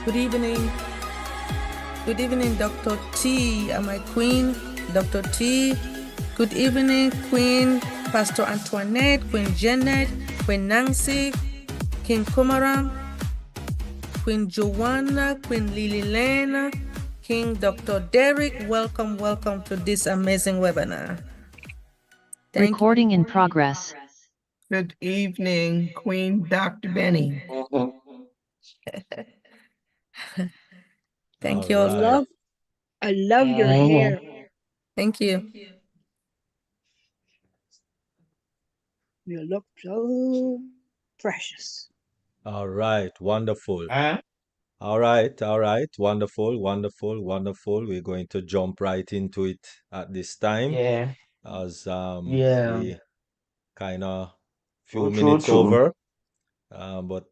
Good evening. Good evening, Dr. T, my queen, Dr. T. Good evening, Queen Pastor Antoinette, Queen Janet, Queen Nancy, King Kumaram, Queen Joanna, Queen Lily Lena, King Dr. Derek. Welcome to this amazing webinar. Recording in progress. Good evening, Queen DrBenny. Thank you all. I love your hair. Thank you. You look so precious. All right, wonderful. All right, wonderful. We're going to jump right into it at this time. Yeah. As Yeah. we kind of few minutes True. over, but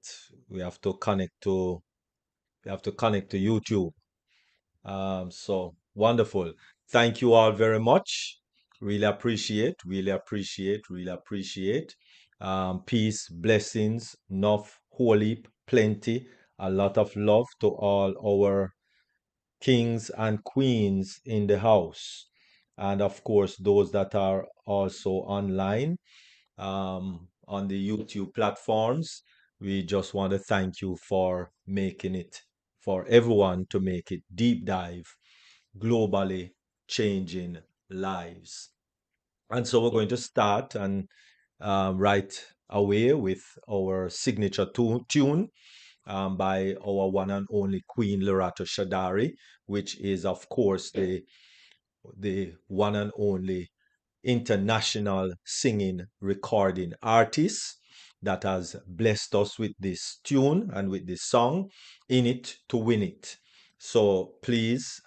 we have to connect to YouTube. So wonderful. Thank you all very much. Really appreciate. Peace, blessings, enough, holy, plenty, a lot of love to all our kings and queens in the house. And of course, those that are also online on the YouTube platforms. We just want to thank you for making it, for everyone to make it deep dive, globally changing lives. And so we're going to start and right away with our signature tune by our one and only Queen Loretta Shadari, which is, of course, the one and only international singing recording artist that has blessed us with this tune and with this song, In It to Win It. So please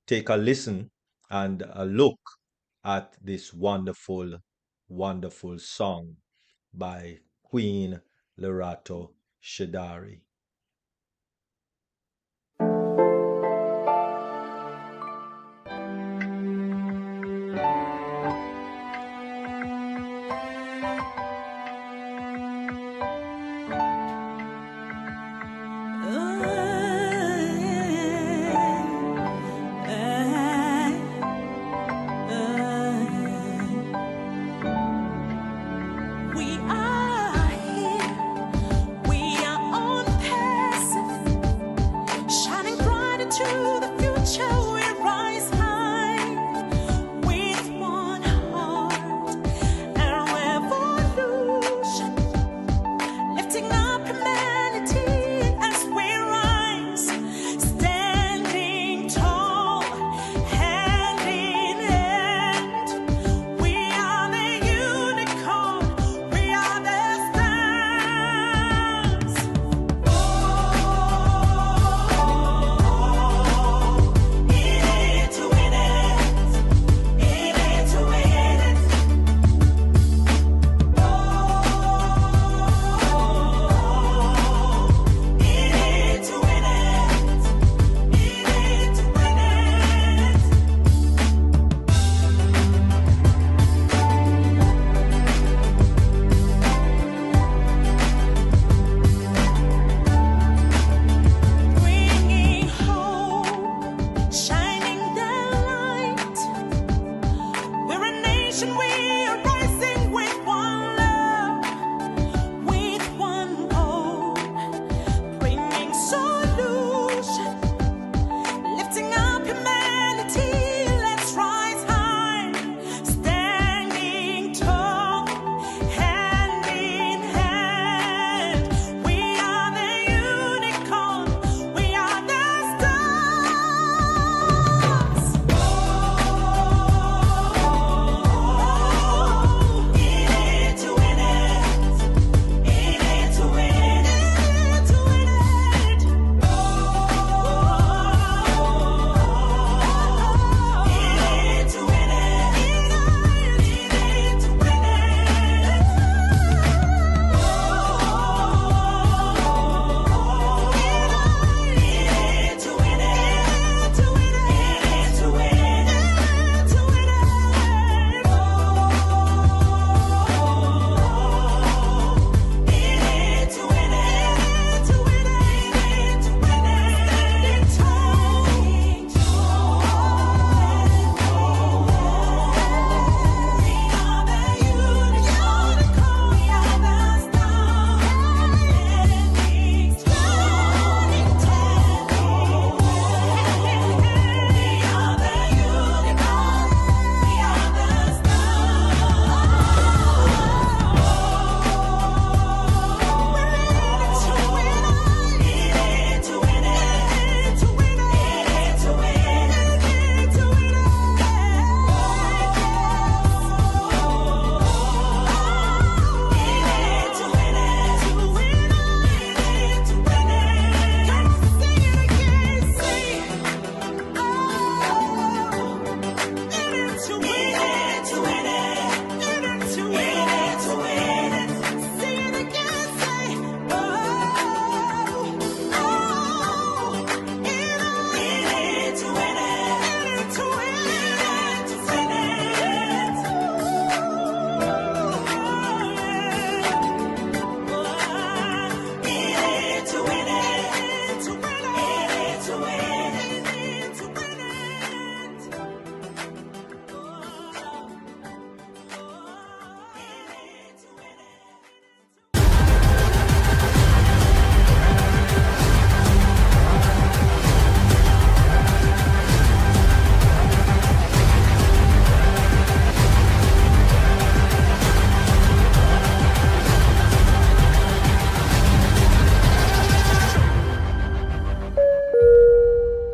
take a listen and a look at this wonderful, wonderful song by Queen Loretta Shadari. We are here, we are on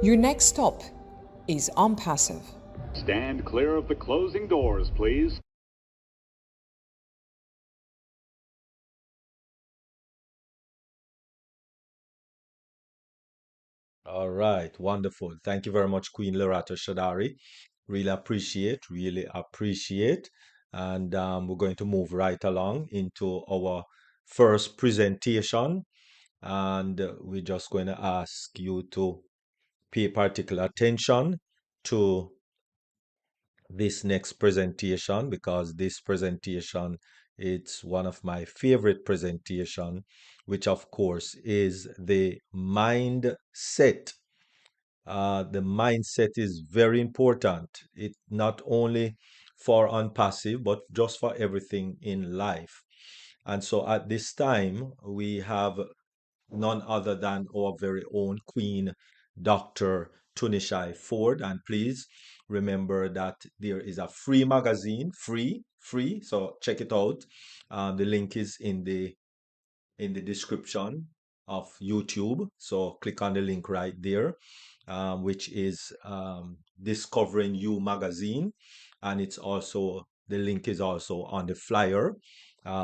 Your next stop is on passive. Stand clear of the closing doors, please. All right, wonderful. Thank you very much, Queen Loretta Shadari. Really appreciate. And we're going to move right along into our first presentation. And we're just going to ask you to pay particular attention to this next presentation, because this presentation, it's one of my favorite presentation, which of course is the mindset. The mindset is very important. It not only for on passive, but just for everything in life. And so at this time, we have none other than our very own Queen, Dr. Tunishai Ford. And please remember that there is a free magazine, free. So check it out. The link is in the description of YouTube. So click on the link right there, which is Discovering You magazine. And it's also, the link is also on the flyer.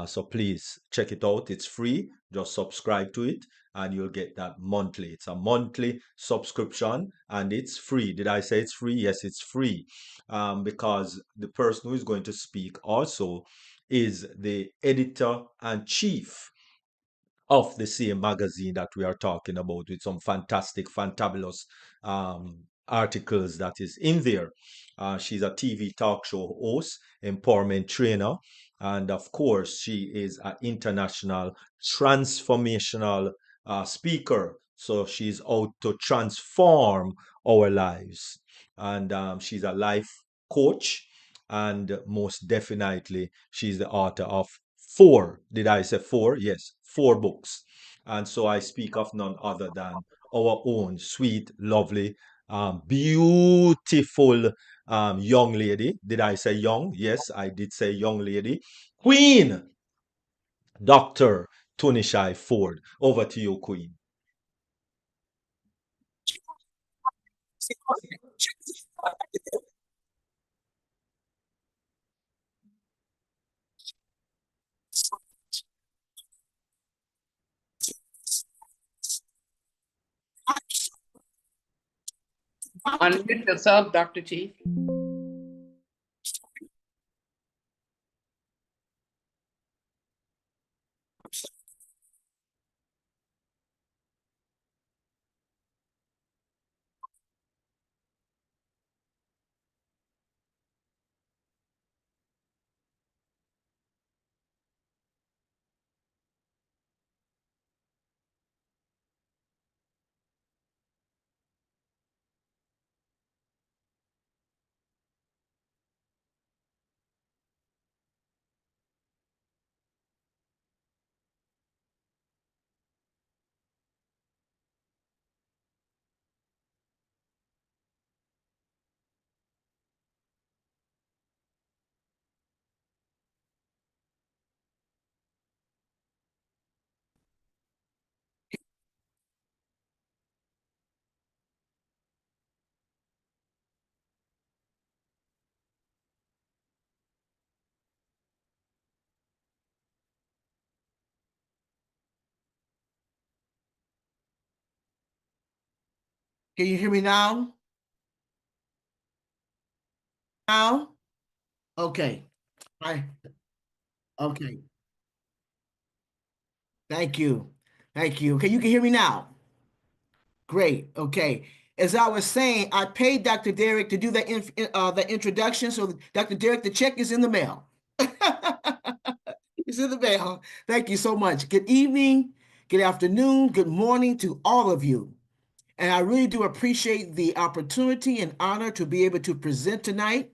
So please check it out. It's free. Just subscribe to it and you'll get that monthly. It's a monthly subscription and it's free. Did I say it's free? Yes, it's free. Because the person who is going to speak also is the editor-in-chief of the same magazine that we are talking about, with some fantabulous articles that is in there. She's a TV talk show host, empowerment trainer, and of course, she is an international transformational speaker. So she's out to transform our lives. And she's a life coach. And most definitely, she's the author of four. Did I say four? Yes, four books. And so I speak of none other than our own sweet, lovely, beautiful young lady. Did I say young? Yes, I did say young lady. Queen Dr. Tunishai Ford. Over to you, Queen. Unmute yourself, Dr. T. Can you hear me now? Now? Okay. Okay. Thank you. Thank you. Okay, you can hear me now. Great. Okay. As I was saying, I paid Dr. Derek to do the introduction. So, Dr. Derek, the check is in the mail. It's in the mail. Thank you so much. Good evening, good afternoon, good morning to all of you. And I really do appreciate the opportunity and honor to be able to present tonight.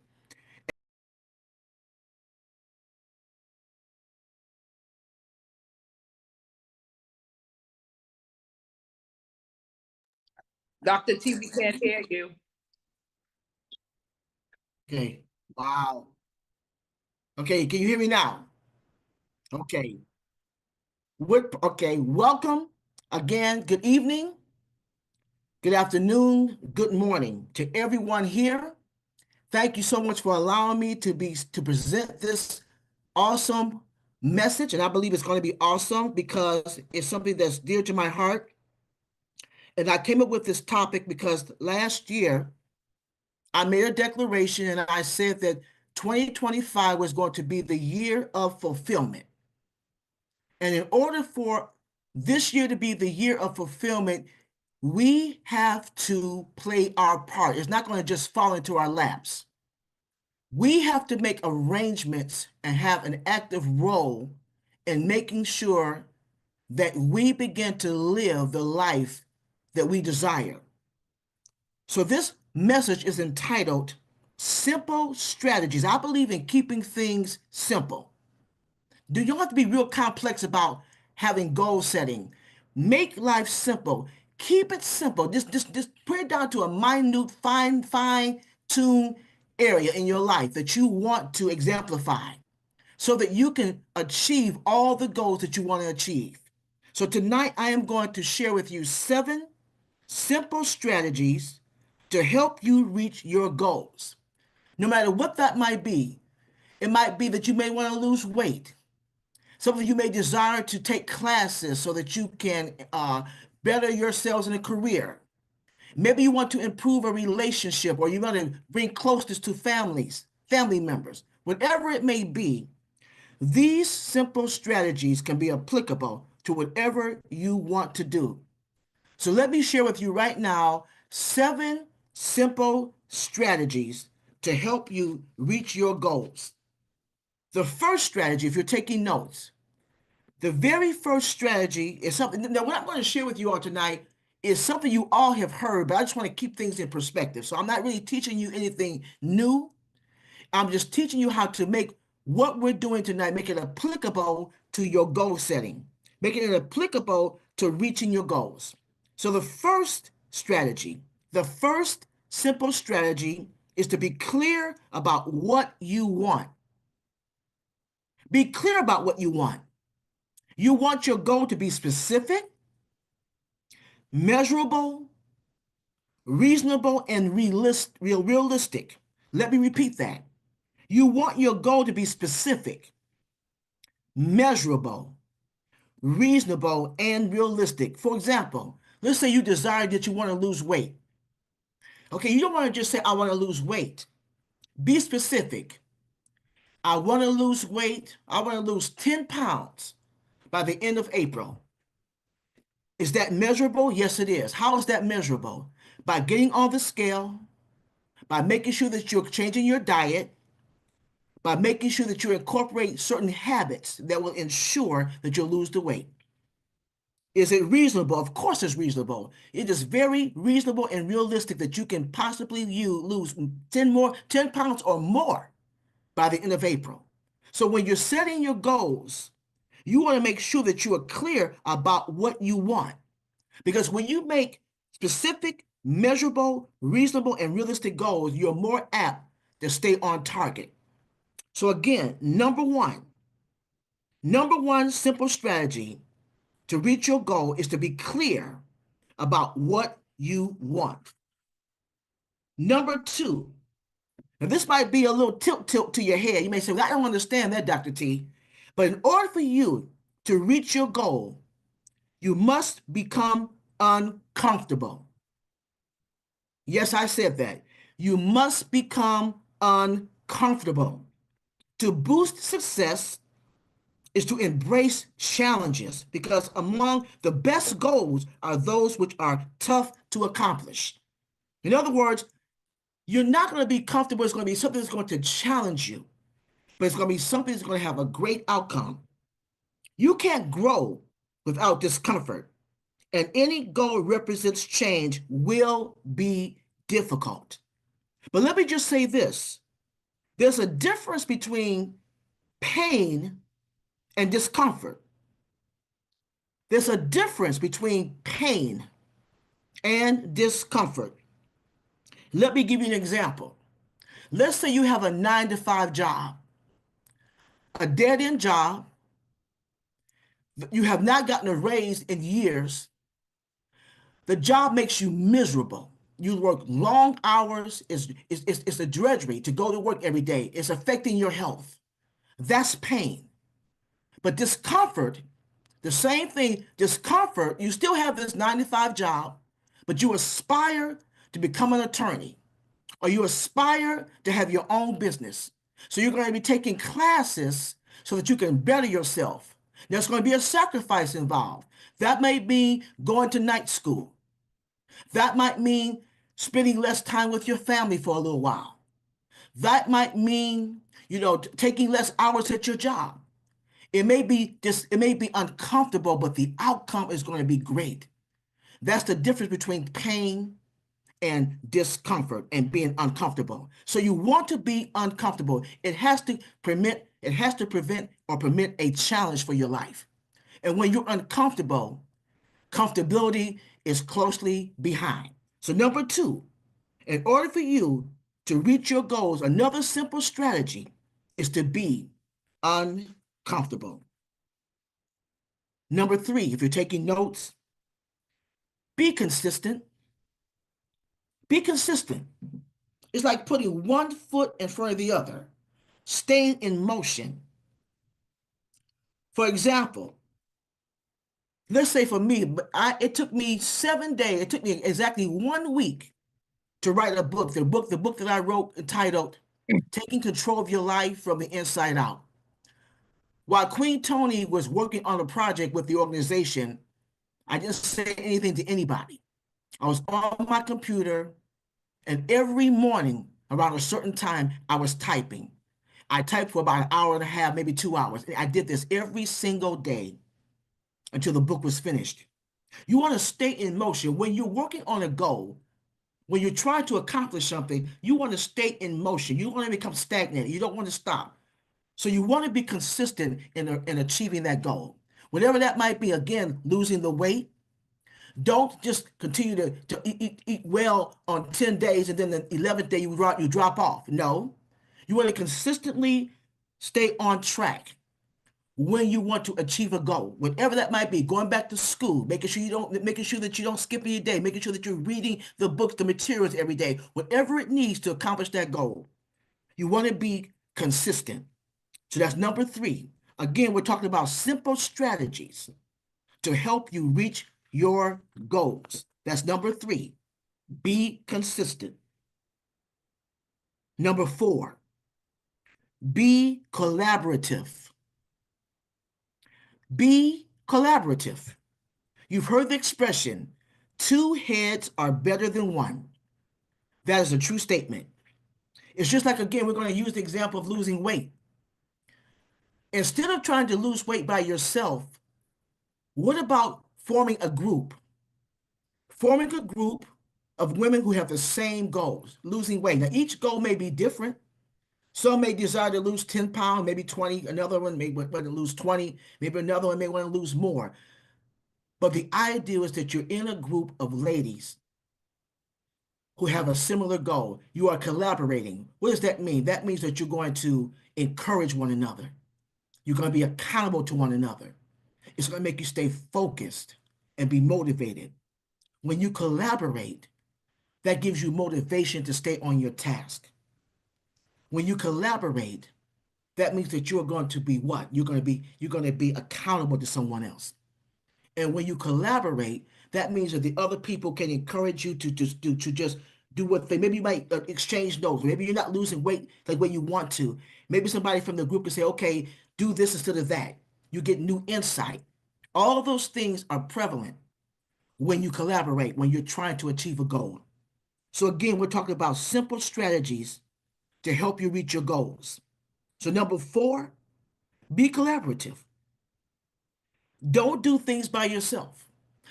Dr. T, we can't hear you. Okay. Wow. Okay, can you hear me now? Okay. Okay, welcome again. Good evening. good afternoon, good morning to everyone here. Thank you so much for allowing me to present this awesome message, and I believe it's going to be awesome because it's something that's dear to my heart. And I came up with this topic because last year I made a declaration and I said that 2025 was going to be the year of fulfillment. And in order for this year to be the year of fulfillment, we have to play our part. It's not going to just fall into our laps. We have to make arrangements and have an active role in making sure that we begin to live the life that we desire. So this message is entitled Simple Strategies. I believe in keeping things simple. You don't have to be real complex about having goal setting. Make life simple. Keep it simple. Just put it down to a minute, fine-tuned area in your life that you want to exemplify so that you can achieve all the goals that you want to achieve. So tonight I am going to share with you 7 simple strategies to help you reach your goals. No matter what that might be, it might be that you may want to lose weight. Some of you may desire to take classes so that you can better yourselves in a career. Maybe you want to improve a relationship or you want to bring closeness to family members. Whatever it may be, these simple strategies can be applicable to whatever you want to do. So let me share with you right now 7 simple strategies to help you reach your goals. The first strategy, if you're taking notes, the very first strategy is something. Now, what I'm going to share with you all tonight is something you all have heard, but I just want to keep things in perspective. So I'm not really teaching you anything new. I'm just teaching you how to make what we're doing tonight, make it applicable to your goal setting, making it applicable to reaching your goals. So the first strategy, the first simple strategy is to be clear about what you want. Be clear about what you want. You want your goal to be specific, measurable, reasonable, and realistic. Let me repeat that. You want your goal to be specific, measurable, reasonable, and realistic. For example, let's say you desire that you want to lose weight. Okay, you don't want to just say, I want to lose weight. Be specific. I want to lose weight. I want to lose 10 pounds by the end of April. Is that measurable? Yes, it is. How is that measurable? By getting on the scale, by making sure that you're changing your diet, by making sure that you incorporate certain habits that will ensure that you'll lose the weight. Is it reasonable? Of course it's reasonable. It is very reasonable and realistic that you can possibly lose 10 pounds or more by the end of April. So when you're setting your goals, you want to make sure that you are clear about what you want. Because when you make specific, measurable, reasonable, and realistic goals, you're more apt to stay on target. So again, number one simple strategy to reach your goal is to be clear about what you want. Number 2, now this might be a little tilt to your head. You may say, well, I don't understand that, Dr. T. But in order for you to reach your goal, you must become uncomfortable. Yes, I said that. You must become uncomfortable. To boost success is to embrace challenges because among the best goals are those which are tough to accomplish. In other words, you're not going to be comfortable. It's going to be something that's going to challenge you, but it's going to be something that's going to have a great outcome. You can't grow without discomfort, and any goal represents change will be difficult. But let me just say this. There's a difference between pain and discomfort. There's a difference between pain and discomfort. Let me give you an example. Let's say you have a 9-to-5 job, a dead-end job. You have not gotten a raise in years. The job makes you miserable. You work long hours. It's a drudgery to go to work every day. It's affecting your health. That's pain. But discomfort, the same thing, discomfort, you still have this 9 to 5 job, but you aspire to become an attorney, or you aspire to have your own business. So you're going to be taking classes so that you can better yourself. There's going to be a sacrifice involved. That may be going to night school. That might mean spending less time with your family for a little while. That might mean, taking less hours at your job. It may be uncomfortable, but the outcome is going to be great. That's the difference between pain and discomfort and being uncomfortable. So you want to be uncomfortable. It has to prevent or permit a challenge for your life. And when you're uncomfortable, comfortability is closely behind. So number 2, in order for you to reach your goals, another simple strategy is to be uncomfortable. Number 3, if you're taking notes, be consistent. Be consistent. It's like putting one foot in front of the other, staying in motion. For example, let's say for me, it took me 7 days, it took me exactly 1 week to write a book. The book that I wrote entitled Taking Control of Your Life from the Inside Out. While Queen Tony was working on a project with the organization, I didn't say anything to anybody. I was on my computer, and every morning around a certain time, I was typing. I typed for about an hour and a half, maybe 2 hours. I did this every single day until the book was finished. You want to stay in motion. When you're working on a goal, when you're trying to accomplish something, you want to stay in motion. You don't want to become stagnant. You don't want to stop. So you want to be consistent in achieving that goal. Whatever that might be, again, losing the weight. Don't just continue to eat well on 10 days and then the 11th day you drop off. No, you want to consistently stay on track when you want to achieve a goal, whatever that might be. Going back to school, making sure that you don't skip any day, making sure that you're reading the books, the materials every day, whatever it needs to accomplish that goal. You want to be consistent. So that's number 3. Again, we're talking about simple strategies to help you reach your goals. That's number 3. Be consistent. Number 4, be collaborative. Be collaborative. You've heard the expression, 2 heads are better than 1. That is a true statement. It's just like, again, we're going to use the example of losing weight. Instead of trying to lose weight by yourself, what about forming a group? Forming a group of women who have the same goals, losing weight. Now, each goal may be different. Some may desire to lose 10 pounds, maybe 20. Another one may want to lose 20. Maybe another one may want to lose more. But the idea is that you're in a group of ladies who have a similar goal. You are collaborating. What does that mean? That means that you're going to encourage one another. You're going to be accountable to one another. It's going to make you stay focused and be motivated. When you collaborate, that gives you motivation to stay on your task. When you collaborate, that means that you're going to be what? You're going to be accountable to someone else. And when you collaborate, that means that the other people can encourage you to just do what they, maybe you might exchange notes. Maybe you're not losing weight like what you want to. Maybe somebody from the group can say, okay, do this instead of that. You get new insight. All of those things are prevalent when you collaborate, when you're trying to achieve a goal. So again, we're talking about simple strategies to help you reach your goals. So number 4, be collaborative. Don't do things by yourself.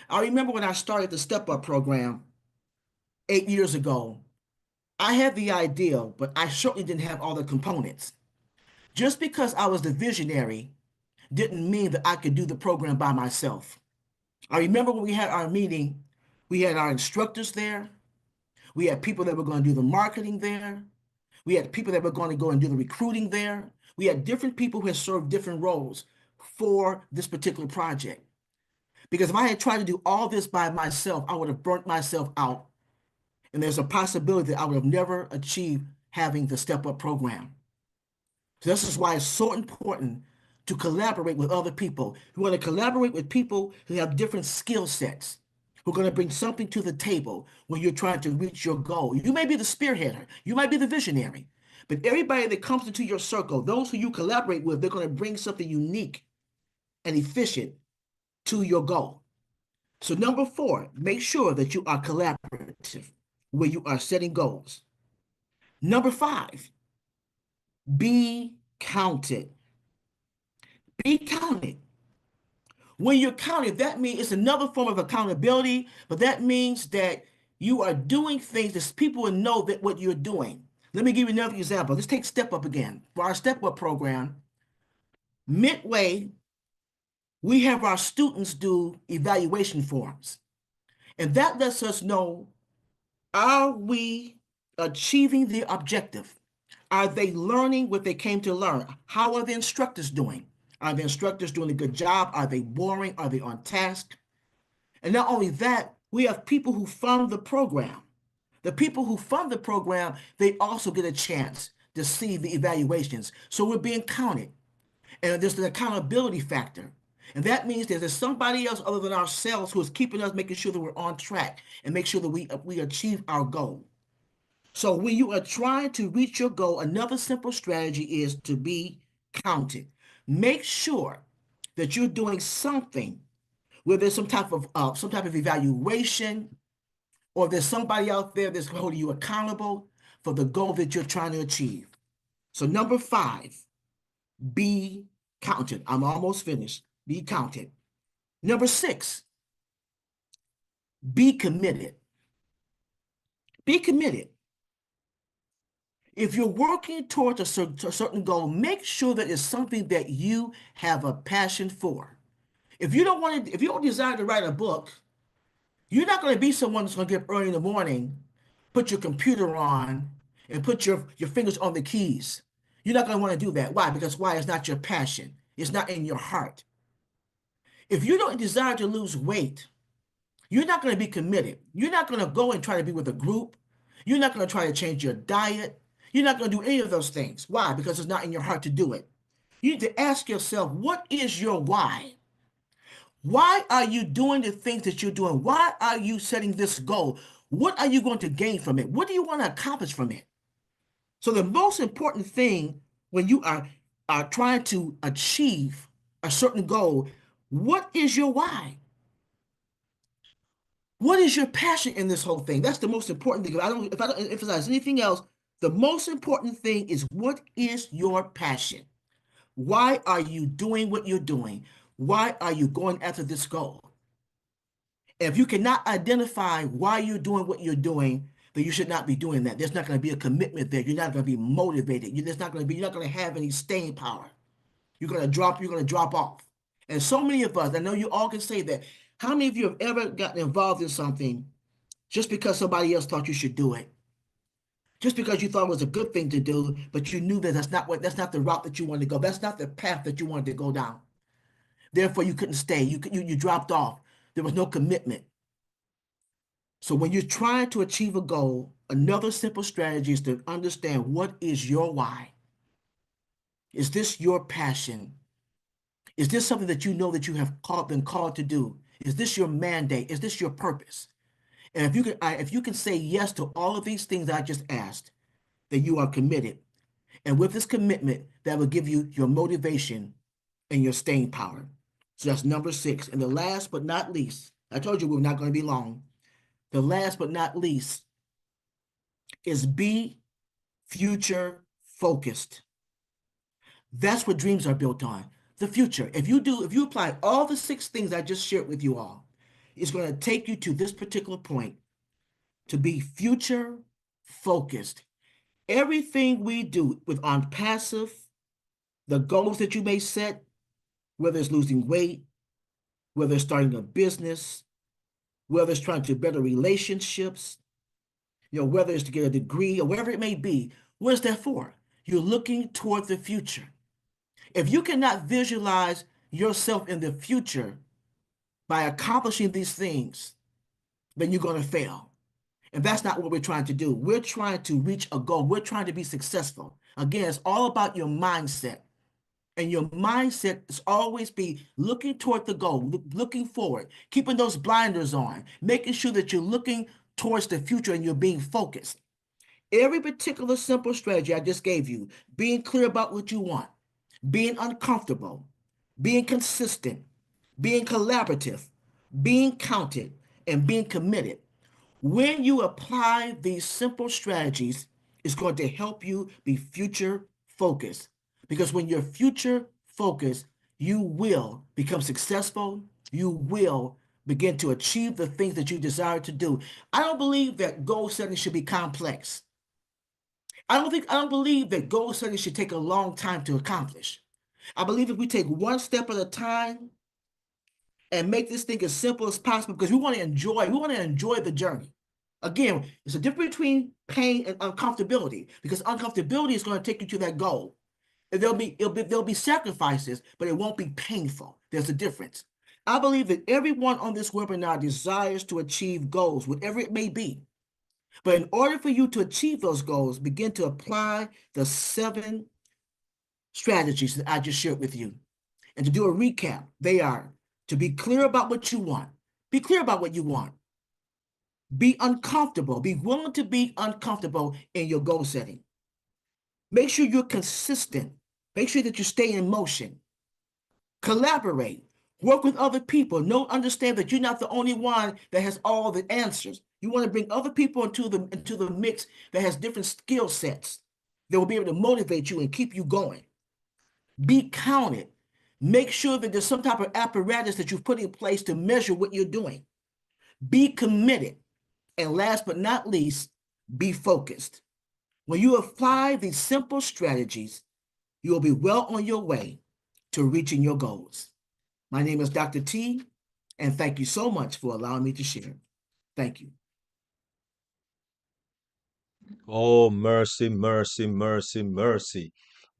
I remember when I started the Step Up program 8 years ago, I had the idea, but I certainly didn't have all the components. Just because I was the visionary didn't mean that I could do the program by myself. I remember when we had our meeting, we had our instructors there. We had people that were going to do the marketing there. We had people that were going to go and do the recruiting there. We had different people who had served different roles for this particular project. Because if I had tried to do all this by myself, I would have burnt myself out. And there's a possibility that I would have never achieved having the Step Up program. So this is why it's so important to collaborate with other people. You want to collaborate with people who have different skill sets, who are going to bring something to the table when you're trying to reach your goal. You may be the spearheader, you might be the visionary, but everybody that comes into your circle, those who you collaborate with, they're going to bring something unique and efficient to your goal. So number 4, make sure that you are collaborative when you are setting goals. Number 5, be counted. Be counted. When you're counted, that means it's another form of accountability, but that means that you are doing things that people will know that what you're doing. Let me give you another example. Let's take Step Up again. For our Step Up program, midway, we have our students do evaluation forms. And that lets us know, are we achieving the objective? Are they learning what they came to learn? How are the instructors doing? Are the instructors doing a good job? Are they boring? Are they on task? And not only that, we have people who fund the program. The people who fund the program, they also get a chance to see the evaluations. So we're being counted. And there's an accountability factor. And that means that there's somebody else other than ourselves who is keeping us, making sure that we're on track and make sure that we achieve our goal. So when you are trying to reach your goal, another simple strategy is to be counted. Make sure that you're doing something where there's some type of evaluation, or there's somebody out there that's holding you accountable for the goal that you're trying to achieve. So number 5, be counted. I'm almost finished. Be counted. Number 6, be committed. Be committed. If you're working towards a certain goal, make sure that it's something that you have a passion for. If you don't desire to write a book, you're not going to be someone that's going to get up early in the morning, put your computer on, and put your fingers on the keys. You're not going to want to do that. Why? Because why? It's not your passion. It's not in your heart. If you don't desire to lose weight, you're not going to be committed. You're not going to go and try to be with a group. You're not going to try to change your diet. You're not going to do any of those things. Why? Because it's not in your heart to do it. You need to ask yourself, what is your why? Why are you doing the things that you're doing? Why are you setting this goal? What are you going to gain from it? What do you want to accomplish from it? So the most important thing when you are trying to achieve a certain goal, what is your why? What is your passion in this whole thing? That's the most important thing. If I don't emphasize anything else, the most important thing is, what is your passion? Why are you doing what you're doing? Why are you going after this goal? If you cannot identify why you're doing what you're doing, then you should not be doing that. There's not going to be a commitment there. You're not going to be motivated. You're not going to have any staying power. You're going to drop off. And so many of us, I know you all can say that. How many of you have ever gotten involved in something just because somebody else thought you should do it? Just because you thought it was a good thing to do, but you knew that that's not the route that you wanted to go. That's not the path that you wanted to go down. Therefore, you couldn't stay. You dropped off. There was no commitment. So when you're trying to achieve a goal, another simple strategy is to understand, what is your why? Is this your passion? Is this something that you know that you have been called to do? Is this your mandate? Is this your purpose? And if you can say yes to all of these things I just asked, then you are committed. And with this commitment, that will give you your motivation and your staying power. So that's number 6. And the last but not least, I told you we were not going to be long. The last but not least is be future focused. That's what dreams are built on. The future. If you apply all the 6 things I just shared with you all, it's going to take you to this particular point, to be future focused. Everything we do on passive, the goals that you may set, whether it's losing weight, whether it's starting a business, whether it's trying to better relationships, whether it's to get a degree or whatever it may be, what is that for? You're looking toward the future. If you cannot visualize yourself in the future, by accomplishing these things, then you're going to fail. And that's not what we're trying to do. We're trying to reach a goal. We're trying to be successful. Again, it's all about your mindset. And your mindset is always be looking toward the goal, looking forward, keeping those blinders on, making sure that you're looking towards the future and you're being focused. Every particular simple strategy I just gave you, being clear about what you want, being uncomfortable, being consistent, being collaborative, being counted, and being committed. When you apply these simple strategies, it's going to help you be future focused. Because when you're future focused, you will become successful. You will begin to achieve the things that you desire to do. I don't believe that goal setting should be complex. I don't believe that goal setting should take a long time to accomplish. I believe if we take one step at a time and make this thing as simple as possible, because we want to enjoy the journey. Again, there's a difference between pain and uncomfortability, because uncomfortability is going to take you to that goal. And there'll be sacrifices, but it won't be painful. There's a difference. I believe that everyone on this webinar desires to achieve goals, whatever it may be. But in order for you to achieve those goals, begin to apply the 7 strategies that I just shared with you. And to do a recap, they are to be clear about what you want. Be clear about what you want. Be uncomfortable. Be willing to be uncomfortable in your goal setting. Make sure you're consistent. Make sure that you stay in motion. Collaborate. Work with other people. Understand that you're not the only one that has all the answers. You want to bring other people into the mix that has different skill sets that will be able to motivate you and keep you going. Be counted. Make sure that there's some type of apparatus that you've put in place to measure what you're doing. Be committed. And last but not least, be focused. When you apply these simple strategies, you will be well on your way to reaching your goals. My name is Dr. T, and thank you so much for allowing me to share. Thank you. Oh, mercy, mercy, mercy, mercy.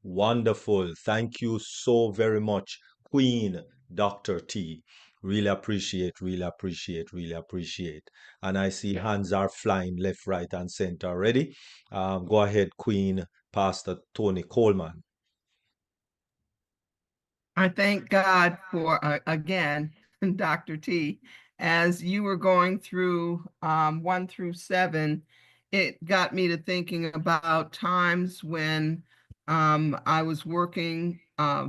Wonderful. Thank you so very much, Queen Dr. T. Really appreciate, really appreciate, really appreciate. And I see hands are flying left, right, and center already. Go ahead, Queen Pastor Tony Coleman. I thank God for, again, Dr. T, as you were going through 1 through 7, it got me to thinking about times when I was working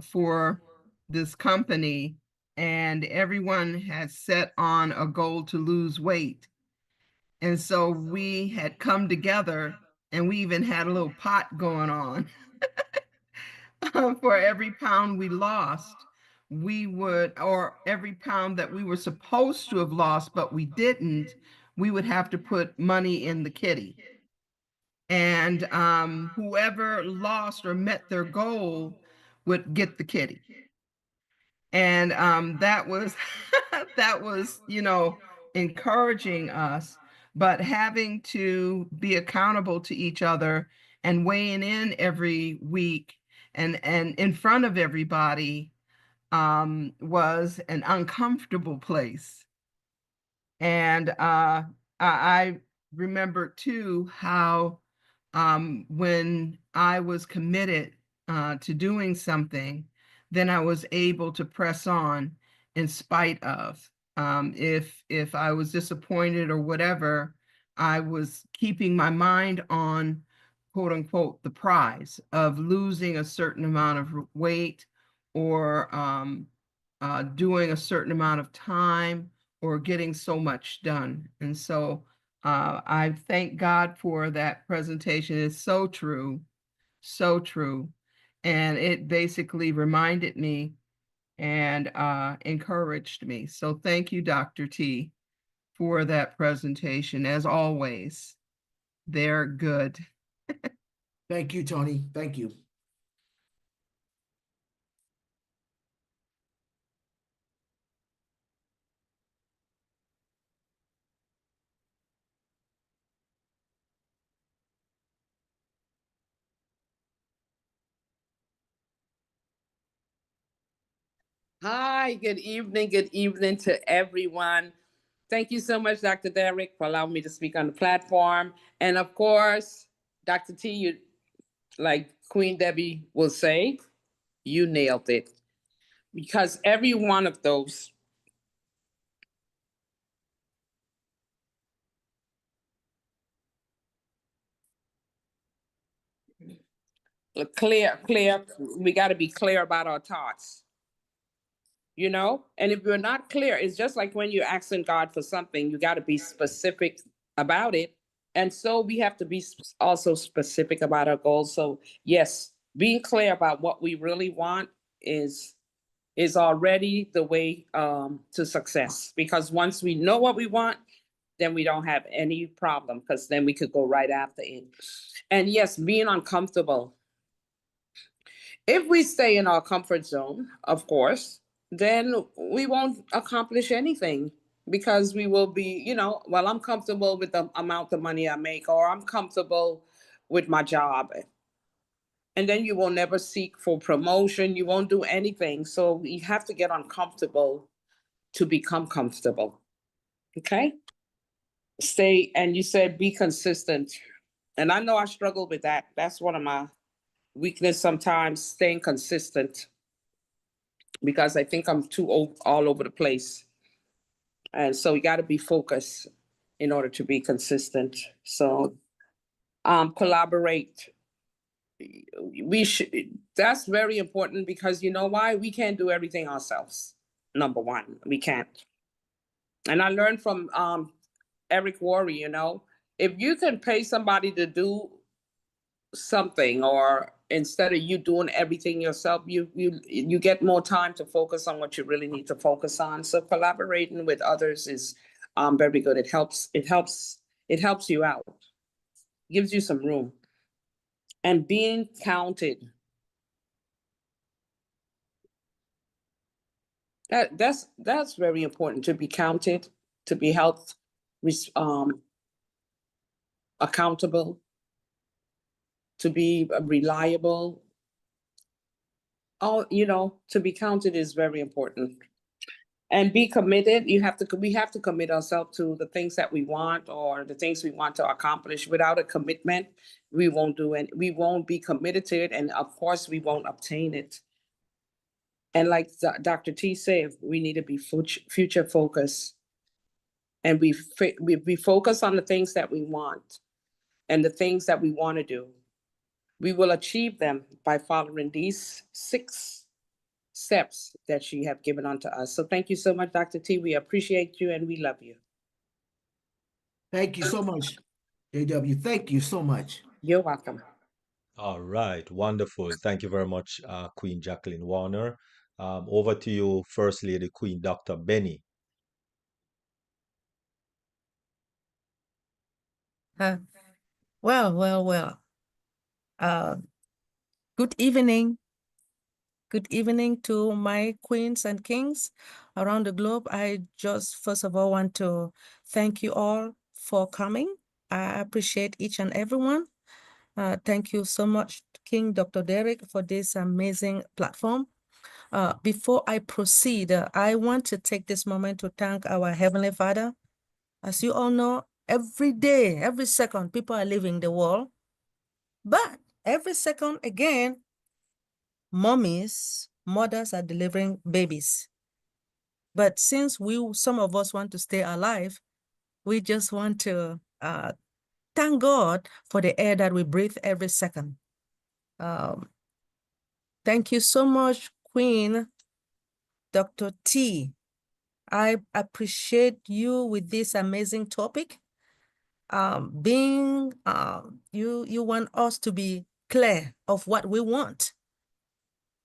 for this company and everyone had set on a goal to lose weight. And so we had come together and we even had a little pot going on. For every pound we lost, or every pound that we were supposed to have lost, but we didn't, we would have to put money in the kitty. And whoever lost or met their goal would get the kitty. And that was, that was, encouraging us, but having to be accountable to each other and weighing in every week and in front of everybody was an uncomfortable place. And I remember too how when I was committed to doing something, then I was able to press on in spite of. If I was disappointed or whatever, I was keeping my mind on, quote unquote, the prize of losing a certain amount of weight or doing a certain amount of time or getting so much done. And so I thank God for that presentation. It's so true, so true. And it basically reminded me and encouraged me. So thank you, Dr. T, for that presentation. As always, they're good. Thank you, Tony. Thank you. Hi, good evening to everyone. Thank you so much, Dr. Derek, for allowing me to speak on the platform. And of course, Dr. T, you, like Queen Debbie will say, you nailed it. Because every one of those clear, we got to be clear about our thoughts. And if you're not clear, it's just like when you're asking God for something, you got to be specific about it. And so we have to be also specific about our goals. So yes, being clear about what we really want is already the way to success. Because once we know what we want, then we don't have any problem, because then we could go right after it. And yes, being uncomfortable. If we stay in our comfort zone, of course, then we won't accomplish anything, because we will be, well, I'm comfortable with the amount of money I make, or I'm comfortable with my job. And then you will never seek for promotion. You won't do anything. So you have to get uncomfortable to become comfortable. Okay? And you said be consistent. And I know I struggle with that. That's one of my weakness sometimes, staying consistent, because I think I'm too all over the place. And so you got to be focused in order to be consistent. So collaborate. That's very important, because you know why? We can't do everything ourselves. Number one, we can't. And I learned from Eric Worre, if you can pay somebody to do something, or instead of you doing everything yourself, you get more time to focus on what you really need to focus on. So collaborating with others is very good. It helps you out, gives you some room. And being counted, that's very important, to be counted, to be held accountable, to be reliable. To be counted is very important. And be committed. We have to commit ourselves to the things that we want, or the things we want to accomplish. Without a commitment, we won't do it. We won't be committed to it, and of course, we won't obtain it. And like Dr. T said, we need to be future focused, and we focus on the things that we want, and the things that we want to do. We will achieve them by following these 6 steps that she have given unto us. So thank you so much, Dr. T. We appreciate you and we love you. Thank you so much, JW. Thank you so much. You're welcome. All right, wonderful. Thank you very much, Queen Jacqueline Warner. Over to you, First Lady Queen Dr. Benny. Well. Good evening. Good evening to my queens and kings around the globe. I just first of all want to thank you all for coming. I appreciate each and every one. Thank you so much, King Dr. Derek, for this amazing platform. Before I proceed, I want to take this moment to thank our Heavenly Father. As you all know, every day, every second, people are leaving the world. But every second again, mothers are delivering babies. But since some of us want to stay alive, we just want to thank God for the air that we breathe every second. Thank you so much, Queen Dr. T. I appreciate you with this amazing topic. You want us to be clear of what we want.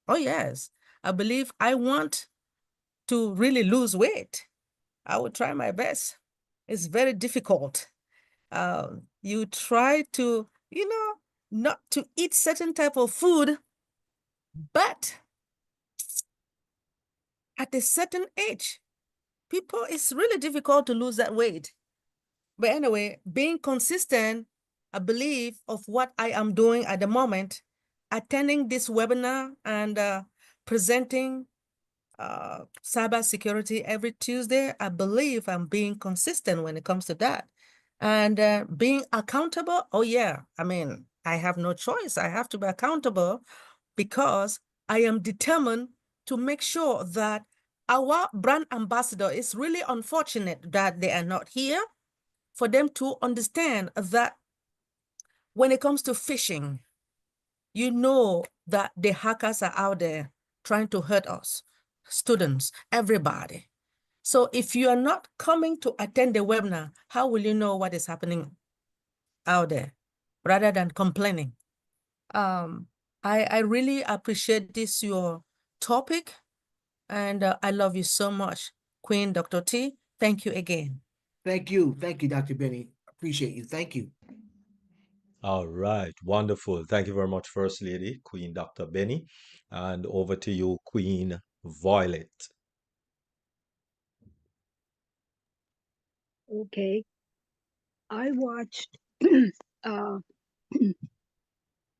Oh yes, I believe I want to really lose weight. I will try my best. It's very difficult. You try to, not to eat certain type of food, but at a certain age, it's really difficult to lose that weight. But anyway, being consistent, I believe, of what I am doing at the moment, attending this webinar and presenting cybersecurity every Tuesday. I believe I'm being consistent when it comes to that. And being accountable, oh yeah, I mean, I have no choice. I have to be accountable because I am determined to make sure that our brand ambassador, is really unfortunate that they are not here, for them to understand that when it comes to phishing, you know that the hackers are out there trying to hurt us, students, everybody. So if you are not coming to attend the webinar, how will you know what is happening out there rather than complaining? I really appreciate this, your topic, and I love you so much, Queen Dr. T. Thank you again. Thank you. Thank you, Dr. Benny. Appreciate you. Thank you. All right, wonderful. Thank you very much, First Lady, Queen Dr. Benny. And over to you, Queen Violet. Okay. I watched uh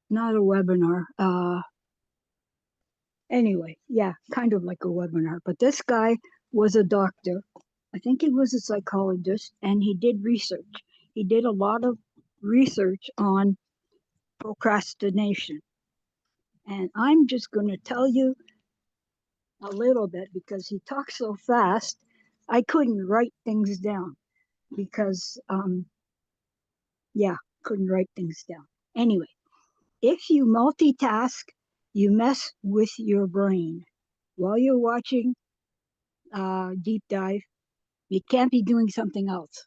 not a webinar. Anyway, yeah, kind of like a webinar. But this guy was a doctor. I think he was a psychologist, and he did research. He did a lot of research on procrastination. And I'm just going to tell you a little bit because he talks so fast. I couldn't write things down because, couldn't write things down. Anyway, if you multitask, you mess with your brain. While you're watching Deep Dive, you can't be doing something else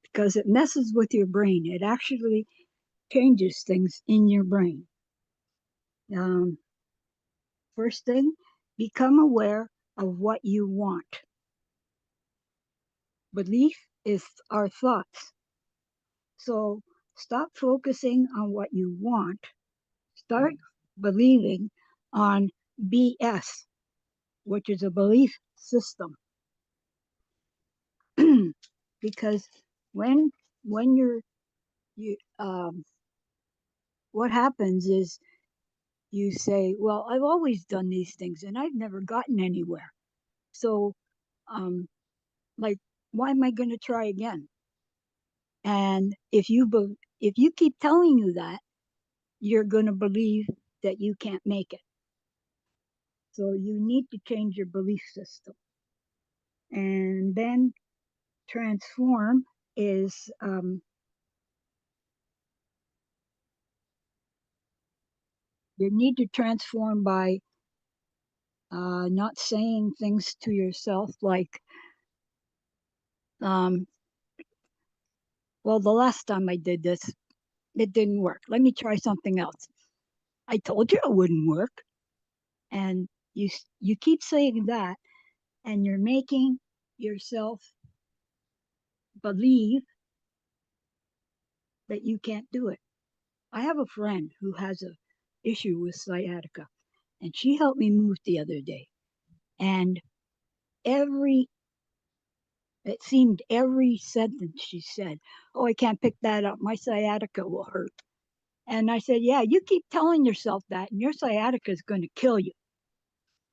because it messes with your brain. It actually changes things in your brain. First thing, become aware of what you want. Belief is our thoughts. So stop focusing on what you want. Start believing on BS, which is a belief system. Because when what happens is you say, well, I've always done these things and I've never gotten anywhere. So, like, why am I going to try again? And if you keep telling you that, you're going to believe that you can't make it. So you need to change your belief system. And then transform is you need to transform by not saying things to yourself like, well, the last time I did this, it didn't work. Let me try something else. I told you it wouldn't work. And you keep saying that, and you're making yourself believe that you can't do it. I have a friend who has a issue with sciatica, and she helped me move the other day. And it seemed every sentence she said, oh, I can't pick that up. My sciatica will hurt. And I said, yeah, you keep telling yourself that, and your sciatica is going to kill you.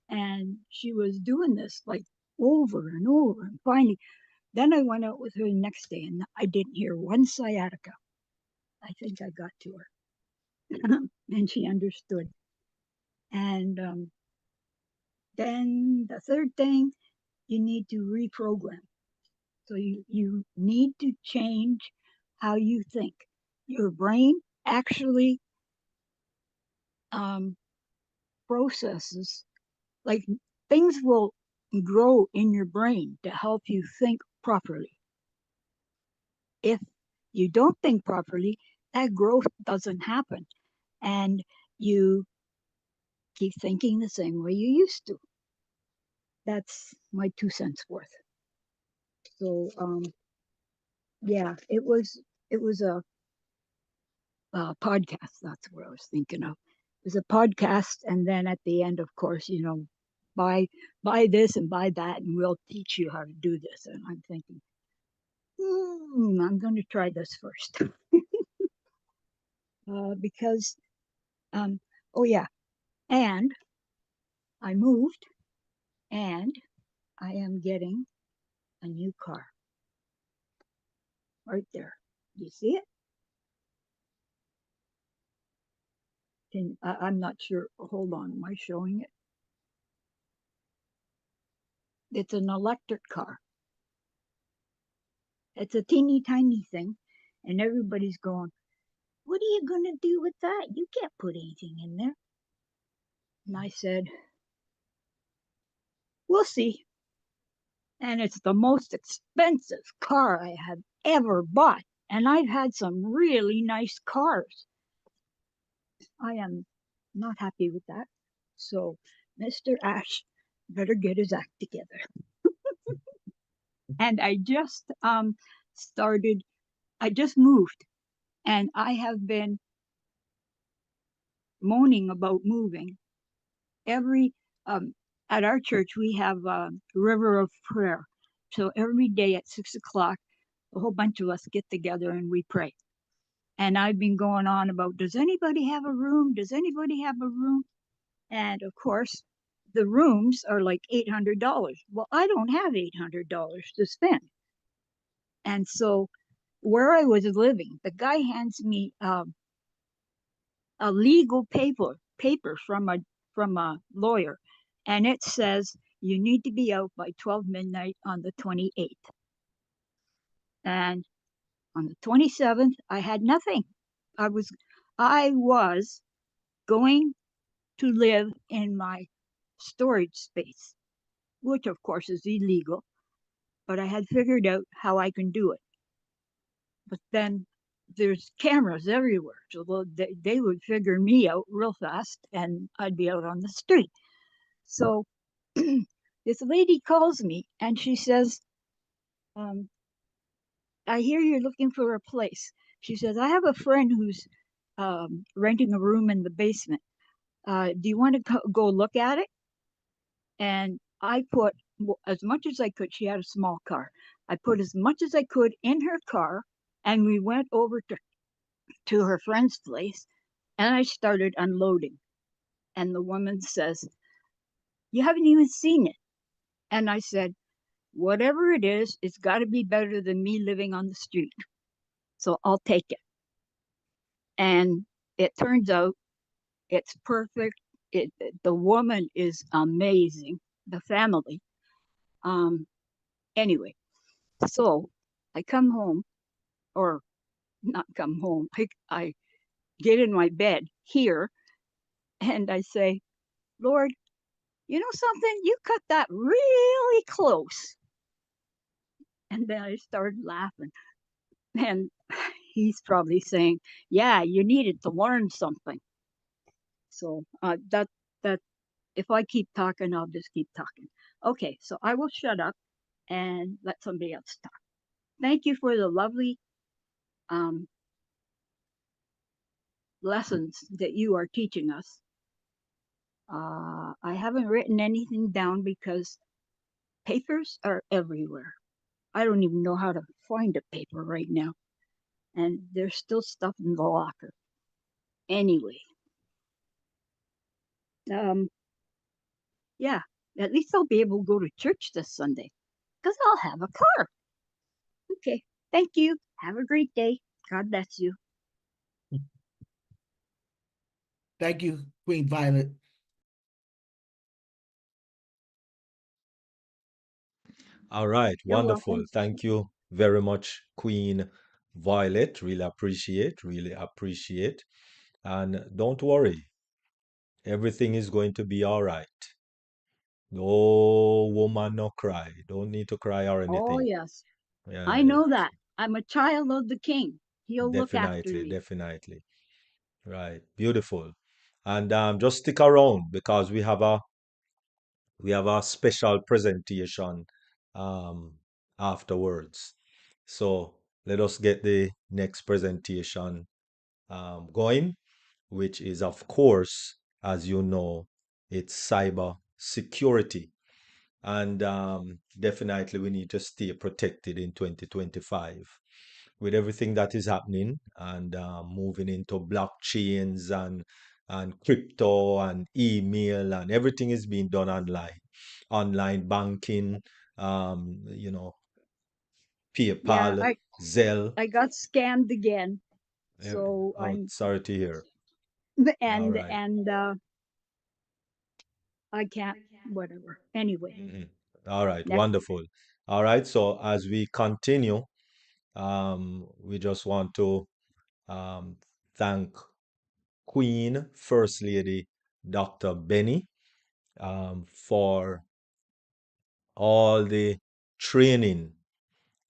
And she was doing this like over and over. And finally, then I went out with her the next day, and I didn't hear one sciatica. I think I got to her. And she understood. And then the third thing, you need to reprogram. So you need to change how you think. Your brain actually processes, like things will grow in your brain to help you think properly. If you don't think properly, that growth doesn't happen. And you keep thinking the same way you used to. That's my 2 cents worth. So yeah, it was a podcast. That's what I was thinking of. It was a podcast, and then at the end, of course, buy this and buy that, and we'll teach you how to do this. And I'm thinking, I'm going to try this first. Because, oh yeah, and I moved and I am getting a new car. Right there. Do you see it? I'm not sure. Hold on. Am I showing it? It's an electric car. It's a teeny tiny thing. And everybody's going, what are you going to do with that? You can't put anything in there. And I said, we'll see. And it's the most expensive car I have ever bought. And I've had some really nice cars. I am not happy with that. So Mr. Ash better get his act together. And I just moved, and I have been moaning about moving. Every at our church we have a river of prayer. So every day at 6 o'clock, a whole bunch of us get together and we pray. And I've been going on about, does anybody have a room? Does anybody have a room? And of course, the rooms are like $800. Well, I don't have $800 to spend. And so where I was living, the guy hands me a legal paper from a lawyer, and it says you need to be out by 12 midnight on the 28th. And on the 27th, I had nothing. I was going to live in my storage space, which of course is illegal, but I had figured out how I can do it. But then there's cameras everywhere, so they would figure me out real fast and I'd be out on the street. So this lady calls me and she says, I hear you're looking for a place. She says, I have a friend who's renting a room in the basement. Do you want to go look at it? And I put as much as I could. She had a small car. I put as much as I could in her car, and we went over to her friend's place, and I started unloading. And the woman says, you haven't even seen it. And I said, whatever it is, it's got to be better than me living on the street. So I'll take it. And it turns out it's perfect. The woman is amazing, the family. Anyway, so I come home, or not come home, I get in my bed here and I say, Lord, you know something? You cut that really close. And then I started laughing. And he's probably saying, yeah, you needed to learn something. So that if I keep talking, I'll just keep talking. Okay, so I will shut up and let somebody else talk. Thank you for the lovely lessons that you are teaching us. I haven't written anything down because papers are everywhere. I don't even know how to find a paper right now. And there's still stuff in the locker. Anyway. Yeah, at least I'll be able to go to church this Sunday because I'll have a car. Okay, thank you. Have a great day. God bless you. Thank you, Queen Violet. All right, You're wonderful. welcome. Thank you very much, Queen Violet. Really appreciate. And don't worry, everything is going to be all right. No woman, no cry. Don't need to cry or Oh, anything. yes. Yeah, I know that. I'm a child of the King. He'll look after me. definitely. Right, beautiful. And just stick around because we have a special presentation um, afterwards. So let us get the next presentation going, which is, of course, as you know, it's cyber security. And definitely we need to stay protected in 2025 with everything that is happening and moving into blockchains and and crypto and email, and everything is being done online banking, you know, Yeah, PayPal, Zelle. I got scammed again. Eh, So Oh, sorry to hear. All right. and I can't, whatever. Anyway, All right, next. wonderful. All right, so as we continue, we just want to um, thank Queen First Lady Dr. Benny for all the training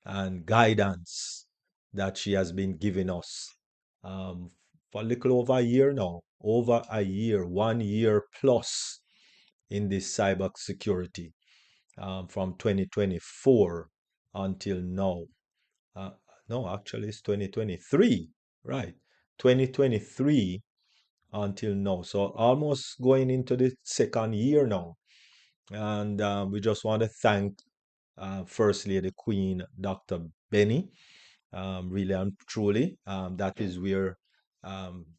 and guidance that she has been giving us for a little over a year now, over a year, 1 year plus in this cybersecurity from 2024 until now. Uh, no, actually, it's 2023, right? 2023 until now. So almost going into the second year now. And we just want to thank First Lady Queen Dr. Benny, really and truly. That is where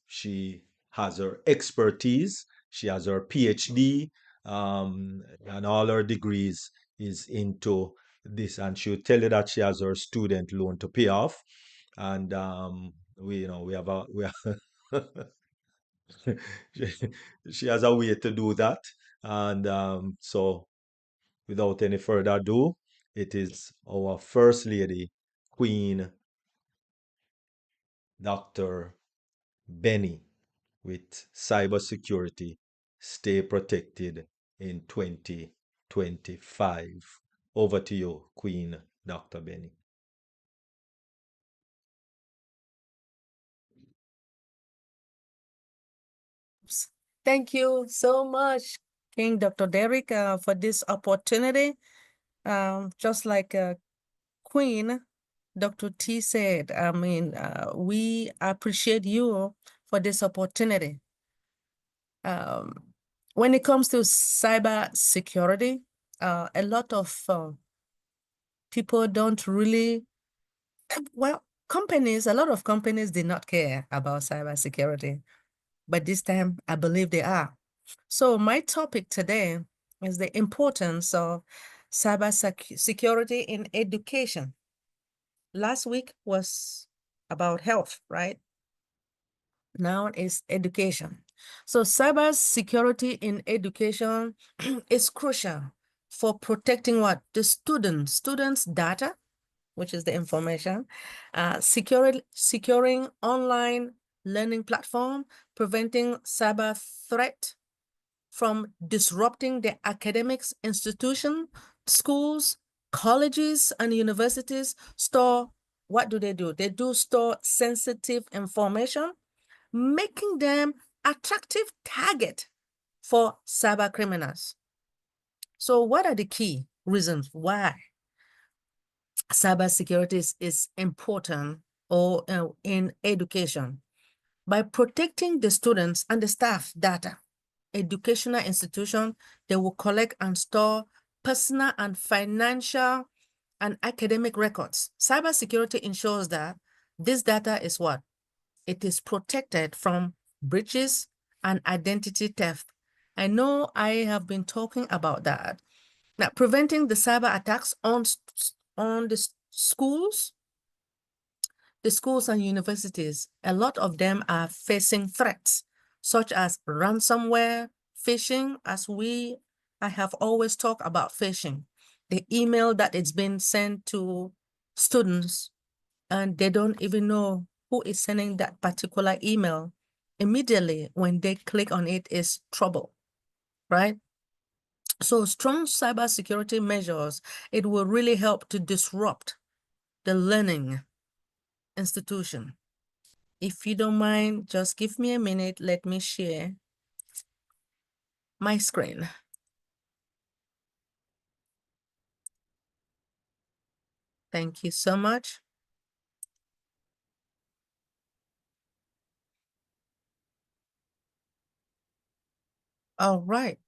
she has her expertise. She has her PhD, and all her degrees is into this. And she'll tell you that she has her student loan to pay off. And we have a we have she, she has a way to do that. And so without any further ado, it is our First Lady, Queen Dr. Benny, with cybersecurity. Stay protected in 2025. Over to you, Queen Dr. Benny. Thank you so much, King Dr. Derek, for this opportunity. Just like Queen Dr. T said, I mean, we appreciate you for this opportunity. When it comes to cyber security, a lot of people don't really, well, a lot of companies did not care about cyber security, but this time I believe they are. So my topic today is the importance of cyber security in education. Last week was about health, right? Now is education. So cyber security in education is crucial for protecting what? The students' data, which is the information, securing online learning platform, preventing cyber threat from disrupting the academics institution, schools, colleges, and universities store, what do? They do store sensitive information, making them attractive target for cyber criminals. So what are the key reasons why cybersecurity is important or in education? By protecting the students and the staff data, educational institution, they will collect and store personal and financial and academic records. Cybersecurity ensures that this data is what? It is protected from breaches and identity theft. I know I have been talking about that. Now, preventing the cyber attacks on the schools and universities, a lot of them are facing threats such as ransomware, phishing, I have always talked about phishing, the email that it's been sent to students and they don't even know who is sending that particular email. Immediately when they click on it is trouble, right? So strong cybersecurity measures, it will really help to disrupt the learning institution. If you don't mind, just give me a minute. Let me share my screen. Thank you so much. All right.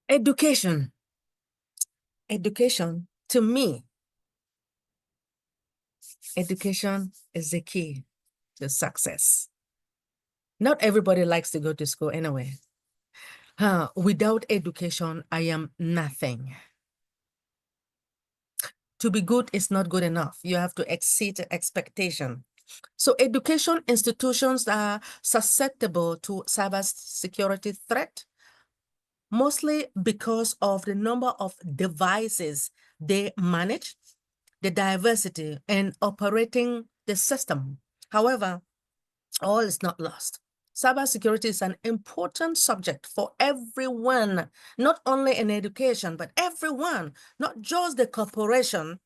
Education. Education, to me, education is the key. the success. Not everybody likes to go to school anyway. Without education, I am nothing. To be good is not good enough. You have to exceed expectation. So education institutions are susceptible to cybersecurity threat, mostly because of the number of devices they manage, the diversity, and operating the system. However, all is not lost. Cybersecurity is an important subject for everyone, not only in education, but everyone, not just the corporation,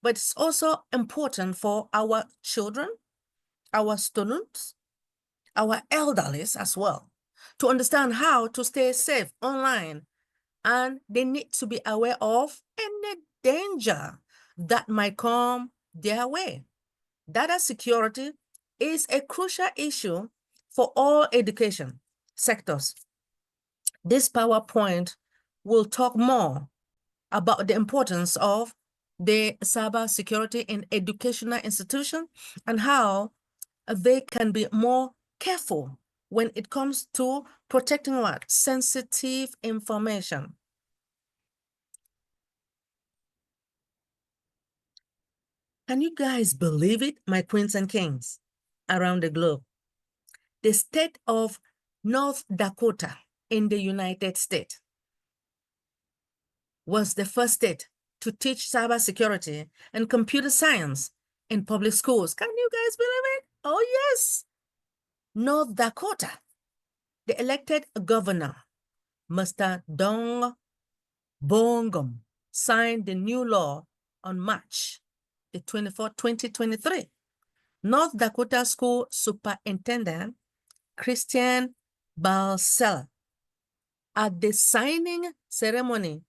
but it's also important for our children, our students, our elderly as well, to understand how to stay safe online. And they need to be aware of any danger that might come their way. Data security is a crucial issue for all education sectors. This PowerPoint will talk more about the importance of the cybersecurity in educational institutions and how they can be more careful when it comes to protecting what? Sensitive information. Can you guys believe it, my queens and kings around the globe? The state of North Dakota in the United States was the first state to teach cybersecurity and computer science in public schools. Can you guys believe it? Oh, yes. North Dakota, the elected governor, Mr. Dong Bongum, signed the new law on March the 24th, 2023. North Dakota School Superintendent Christian Balsell, at the signing ceremony,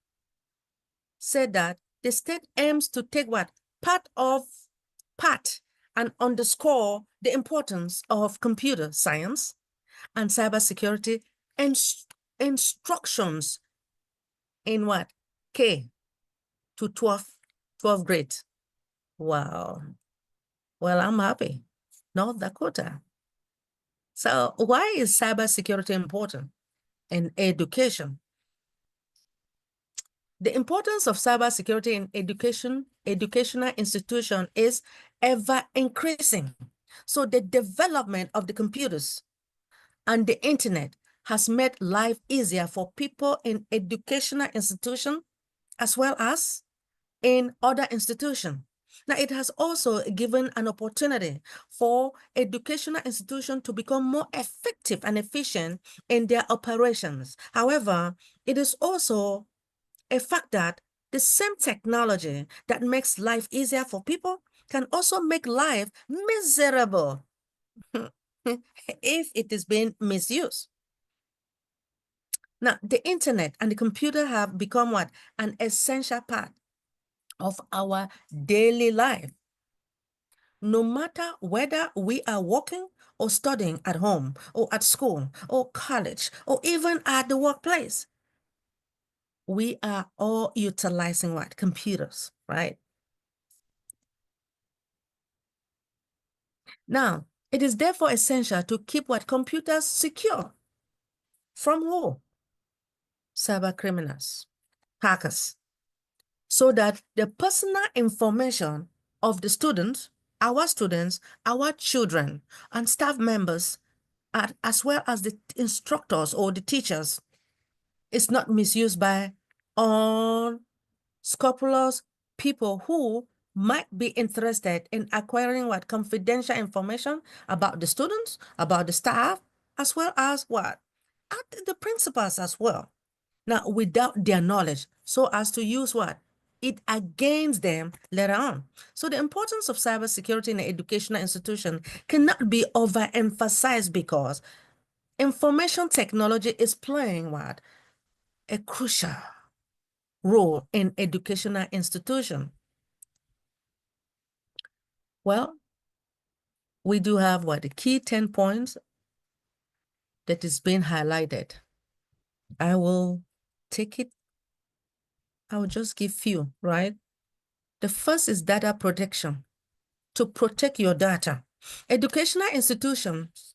said that the state aims to take what? Part and underscore the importance of computer science and cybersecurity and instructions in what? K to 12th grade. Wow. Well, I'm happy. North Dakota. So why is cybersecurity important in education? The importance of cybersecurity in educational institution is ever increasing. So the development of the computers and the internet has made life easier for people in educational institutions as well as in other institutions. Now, it has also given an opportunity for educational institutions to become more effective and efficient in their operations. However, it is also a fact that the same technology that makes life easier for people can also make life miserable if it is being misused. Now, the internet and the computer have become what? An essential part of our daily life. No matter whether we are working or studying at home or at school or college or even at the workplace, we are all utilizing what? Computers, right? Now, it is therefore essential to keep what? Computers secure. From who? Cyber criminals, hackers, so that the personal information of the students, our children, and staff members, as well as the instructors or the teachers, is not misused by unscrupulous people who might be interested in acquiring what? Confidential information about the students, about the staff, as well as what? At the principals as well. Now, without their knowledge, so as to use what? It against them later on. So the importance of cybersecurity in an educational institution cannot be overemphasized because information technology is playing what? A crucial role in educational institution. Well, we do have what? The key 10 points that is being highlighted. I will take it. I will just give few, right? The first is data protection. To protect your data, Educational institutions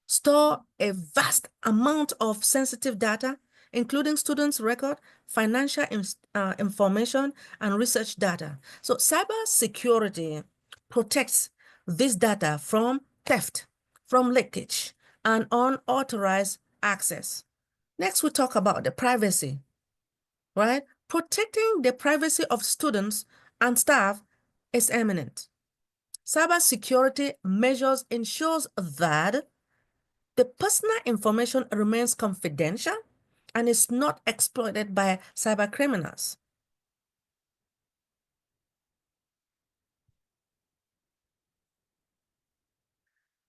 store a vast amount of sensitive data, including students' record, financial information, and research data. So cybersecurity protects this data from theft, from leakage, and unauthorized access. Next, we talk about the privacy, right? Protecting the privacy of students and staff is eminent. Cybersecurity measures ensures that the personal information remains confidential and is not exploited by cyber criminals.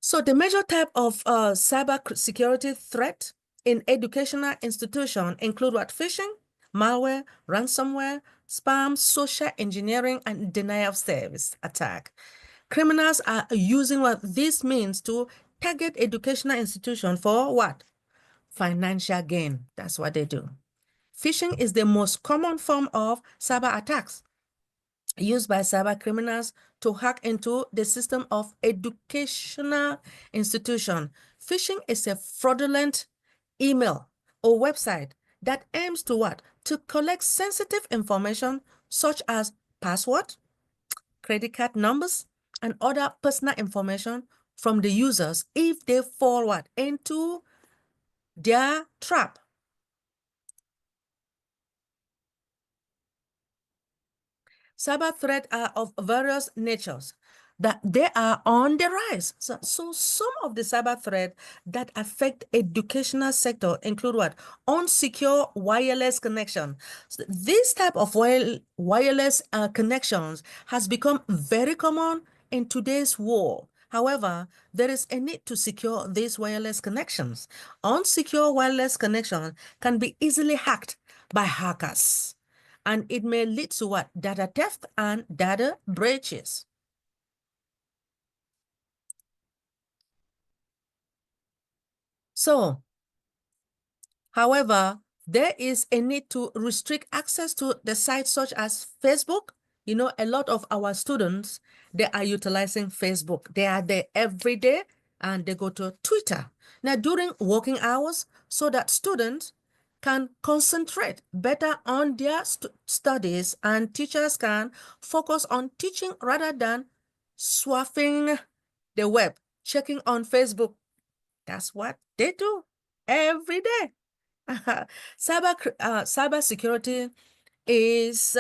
So the major type of cyber security threat in educational institutions include what? Phishing, malware, ransomware, spam, social engineering, and denial of service attack. Criminals are using what this means to target educational institutions for what? Financial gain. That's what they do. Phishing is the most common form of cyber attacks used by cyber criminals to hack into the system of educational institution. Phishing is a fraudulent email or website that aims to what? To collect sensitive information such as password, credit card numbers, and other personal information from the users if they fall what? Into their trap. Cyber threats are of various natures, that they are on the rise. So some of the cyber threats that affect educational sector include what? Unsecure wireless connection. So this type of wireless connections has become very common in today's world. However, there is a need to secure these wireless connections. Unsecure wireless connection can be easily hacked by hackers, and it may lead to what? Data theft and data breaches. So, however, there is a need to restrict access to the sites such as Facebook. You know, a lot of our students, they are utilizing Facebook. They are there every day and they go to Twitter. Now, during working hours, so that students can concentrate better on their studies and teachers can focus on teaching rather than swapping the web, checking on Facebook. That's what they do every day. Cybersecurity is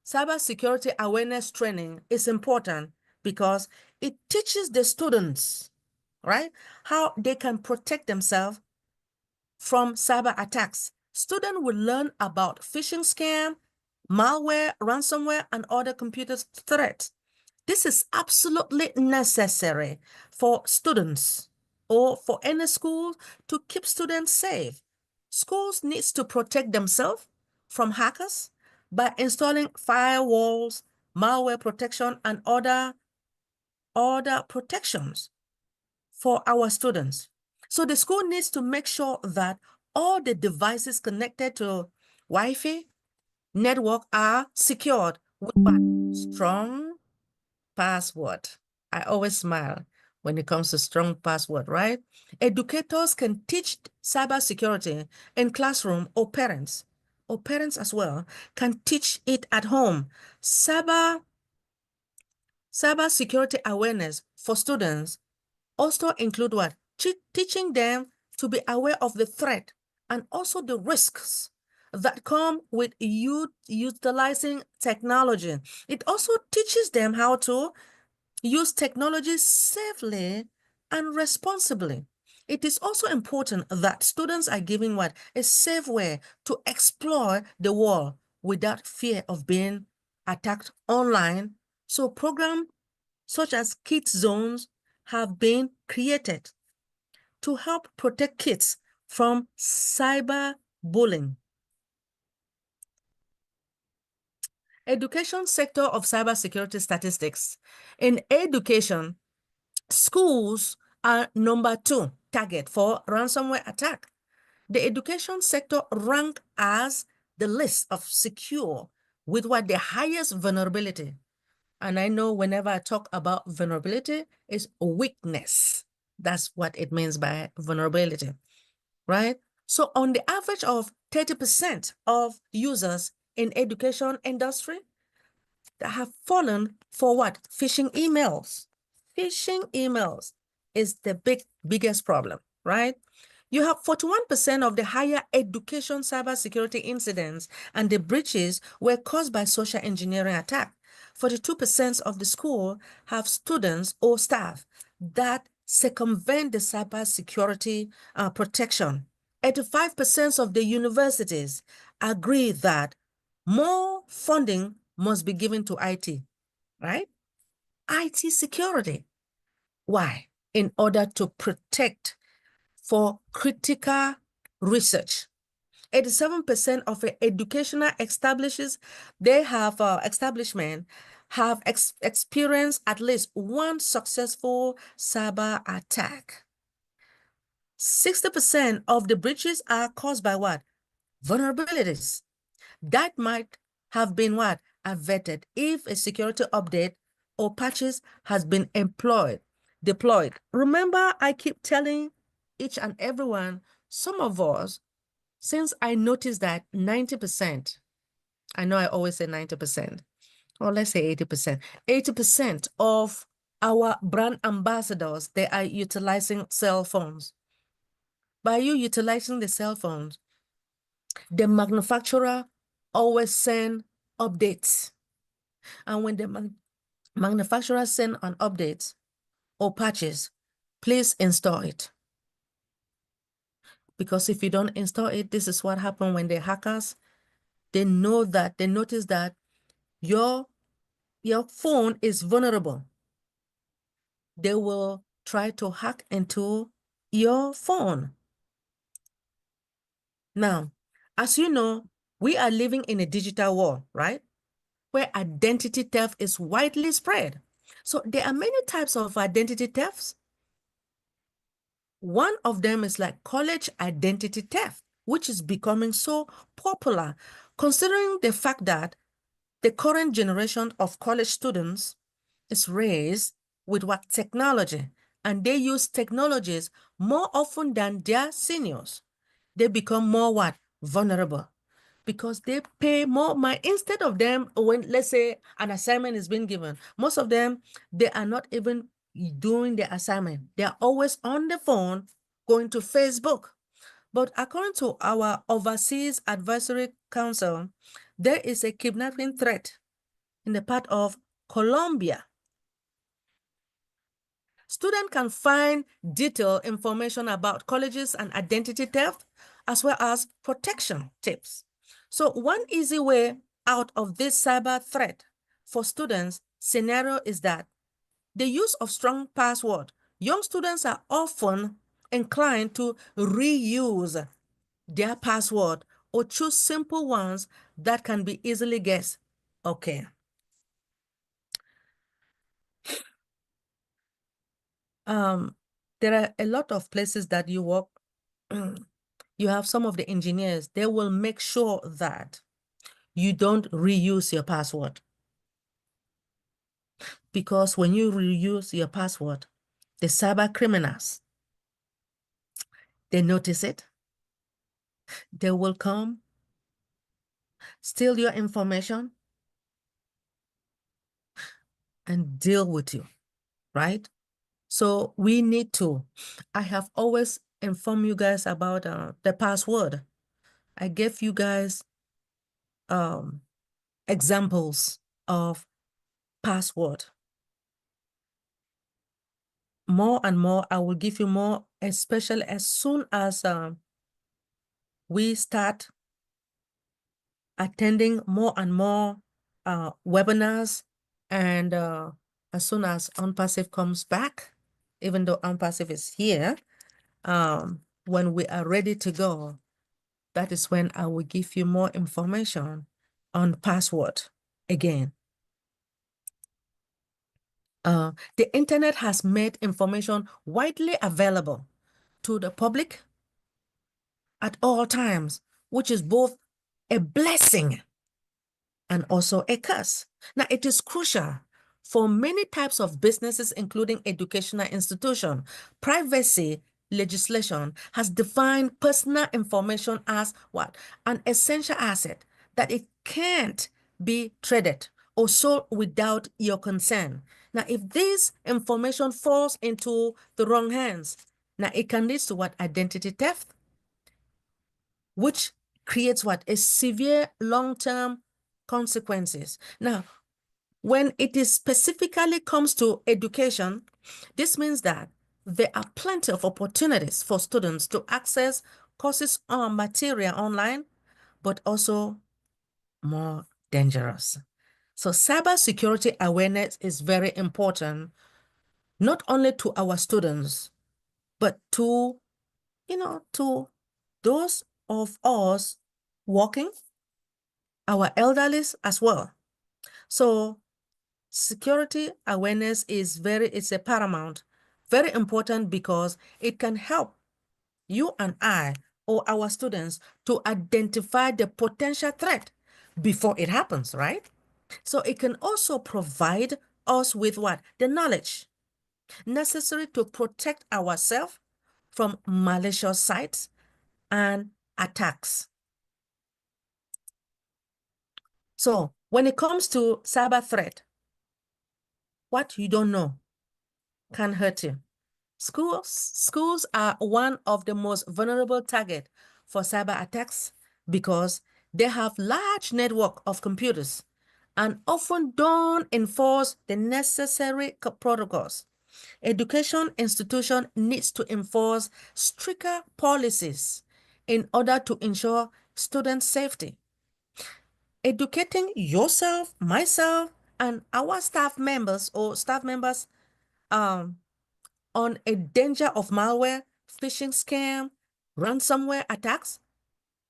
cybersecurity awareness training is important because it teaches the students, right, how they can protect themselves from cyber attacks. Students will learn about phishing scam, malware, ransomware, and other computer threats. This is absolutely necessary for students or for any school to keep students safe. Schools need to protect themselves from hackers by installing firewalls, malware protection, and other protections for our students. So the school needs to make sure that all the devices connected to Wi-Fi network are secured with what? Strong password. I always smile when it comes to strong password, right? Educators can teach cybersecurity in classroom, or parents as well can teach it at home. Cybersecurity awareness for students also include what? Teaching them to be aware of the threat and also the risks that come with utilizing technology. It also teaches them how to use technology safely and responsibly. It is also important that students are given what? A safe way to explore the world without fear of being attacked online. So programs such as kids zones have been created to help protect kids from cyberbullying. Education sector of cybersecurity statistics. In education, schools are number 2 target for ransomware attack. The education sector rank as the list of secure with what the highest vulnerability. And I know whenever I talk about vulnerability, it's weakness. That's what it means by vulnerability, right? So on the average of 30% of users in education industry that have fallen for what? Phishing emails. Phishing emails is the biggest problem, right? You have 41% of the higher education cybersecurity incidents and the breaches were caused by social engineering attack. 42% of the school have students or staff that circumvent the cybersecurity protection. 85% of the universities agree that more funding must be given to IT, right? IT security. Why? In order to protect for critical research. 87% of educational establishments, they have establishment have experienced at least one successful cyber attack. 60% of the breaches are caused by what? Vulnerabilities. That might have been what? Averted if a security update or patches has been deployed. Remember, I keep telling each and everyone, some of us, since I noticed that 90%, I know I always say 90%, or let's say 80%, 80% of our brand ambassadors, they are utilizing cell phones. By you utilizing the cell phones, the manufacturer always send updates. And when the manufacturer send an update or patches, please install it. Because if you don't install it, this is what happened when the hackers, they notice that your phone is vulnerable. They will try to hack into your phone. Now, as you know, we are living in a digital world, right? Where identity theft is widely spread. So there are many types of identity thefts. One of them is like college identity theft, which is becoming so popular, considering the fact that the current generation of college students is raised with what technology, and they use technologies more often than their seniors. They become more what? Vulnerable. Because they pay more money. Instead of them, when let's say an assignment is being given, most of them, they are not even doing the assignment. They are always on the phone going to Facebook. But according to our Overseas Advisory Council, there is a kidnapping threat in the part of Colombia. Students can find detailed information about colleges and identity theft, as well as protection tips. So one easy way out of this cyber threat for students scenario is that the use of strong password. Young students are often inclined to reuse their password or choose simple ones that can be easily guessed. Okay. There are a lot of places that you work. You have some of the engineers, they will make sure that you don't reuse your password. Because when you reuse your password, the cyber criminals, they notice it. They will come, steal your information, and deal with you, right? So we need to, I have always informed you guys about the password. I gave you guys examples of password. More and more, I will give you more, especially as soon as we start attending more and more webinars, and as soon as OnPassive comes back, even though OnPassive is here, when we are ready to go, that is when I will give you more information on password again. The internet has made information widely available to the public at all times, which is both a blessing and also a curse. Now, it is crucial for many types of businesses, including educational institutions, privacy legislation has defined personal information as what? An essential asset that it can't be traded or sold without your consent. Now, if this information falls into the wrong hands, now it can lead to what? Identity theft, which creates what? A severe long-term consequences. Now, when it is specifically comes to education, this means that there are plenty of opportunities for students to access courses or material online, but also more dangerous. So cybersecurity awareness is very important, not only to our students, but to, to those of us working, our elderly as well. So security awareness is it's a paramount, very important, because it can help you and I or our students to identify the potential threat before it happens, right? So it can also provide us with what? The knowledge necessary to protect ourselves from malicious sites and attacks. So when it comes to cyber threat, what you don't know can hurt you. Schools are one of the most vulnerable targets for cyber attacks because they have large network of computers and often don't enforce the necessary protocols. Education institution needs to enforce stricter policies in order to ensure student safety. Educating yourself, myself, and our staff members on a danger of malware, phishing scam, ransomware attacks,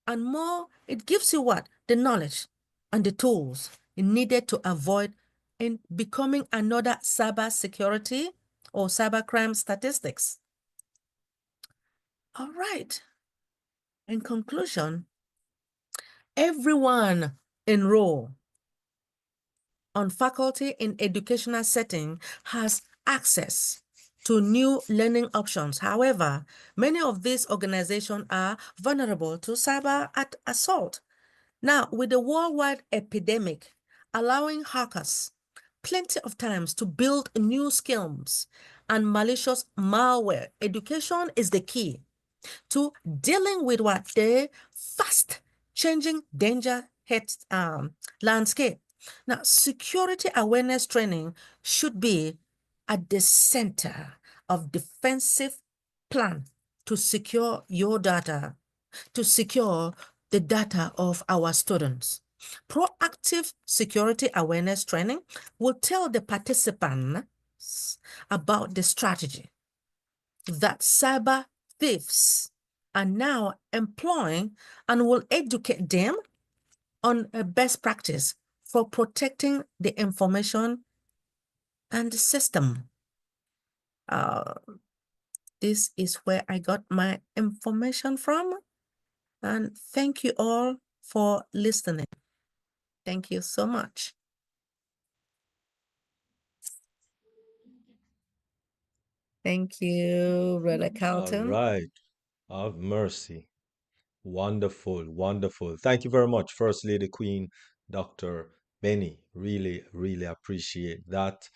and more, it gives you what? The knowledge and the tools needed to avoid in becoming another cyber security or cybercrime statistics. All right. In conclusion, everyone enrolled on faculty in educational setting has access to new learning options. However, many of these organizations are vulnerable to cyber assault. Now, with the worldwide epidemic allowing hackers plenty of times to build new skills and malicious malware, education is the key to dealing with what the fast changing danger landscape. Now, security awareness training should be at the center of defensive plan to secure your data, to secure the data of our students. Proactive security awareness training will tell the participants about the strategy that cyber thieves are now employing and will educate them on a best practice for protecting the information and the system. This is where I got my information from. And thank you all for listening. Thank you so much. Thank you, Brother Carlton. All right. Have mercy. Wonderful, wonderful. Thank you very much, First Lady Queen, Dr. Benny. Really, really appreciate that.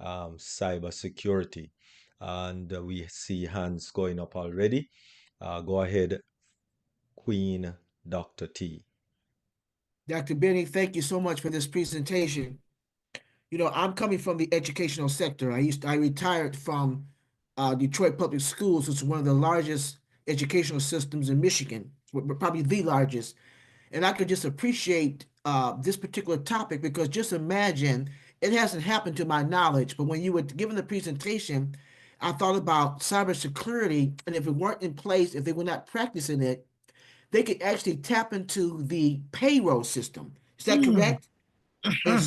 Cyber security. And we see hands going up already. Go ahead, Queen Dr. T. Dr. Benny, thank you so much for this presentation. You know, I'm coming from the educational sector. I retired from Detroit Public Schools, which is one of the largest educational systems in Michigan, probably the largest. And I could just appreciate this particular topic because just imagine, it hasn't happened to my knowledge, but when you were given the presentation, I thought about cybersecurity, and if it weren't in place, if they were not practicing it, they could actually tap into the payroll system. Is that correct? And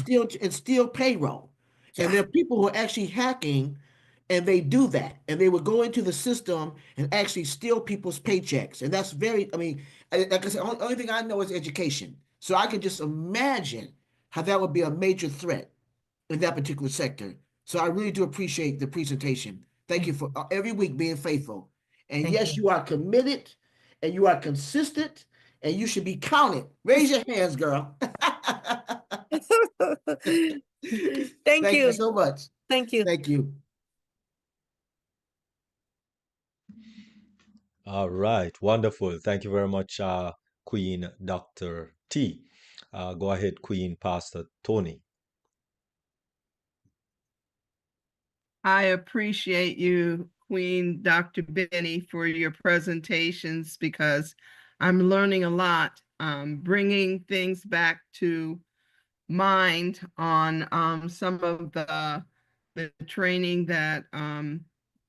steal payroll. Yeah. And there are people who are actually hacking and they do that. And they would go into the system and actually steal people's paychecks. And that's very, I mean, like I said, only thing I know is education. So I can just imagine how that would be a major threat. in that particular sector. So I really do appreciate the presentation. Thank you for every week being faithful. And Thank yes, you are committed and you are consistent and you should be counted. Raise your hands, girl. Thank Thank you you. so much. Thank you. Thank you. All right, wonderful. Thank you very much, Queen Dr. T. Go ahead, Queen Pastor Tony. I appreciate you, Queen Dr. Benny, for your presentations because I'm learning a lot, bringing things back to mind on some of the training that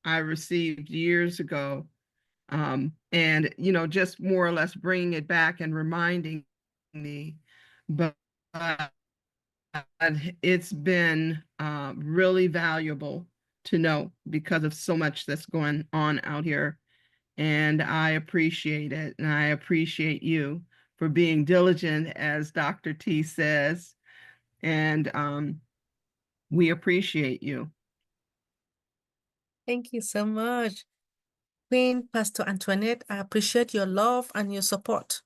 I received years ago. And, just more or less bringing it back and reminding me. But it's been really valuable to know because of so much that's going on out here. And I appreciate it. And I appreciate you for being diligent, as Dr. T says. And we appreciate you. Thank you so much. Queen Pastor Antoinette, I appreciate your love and your support.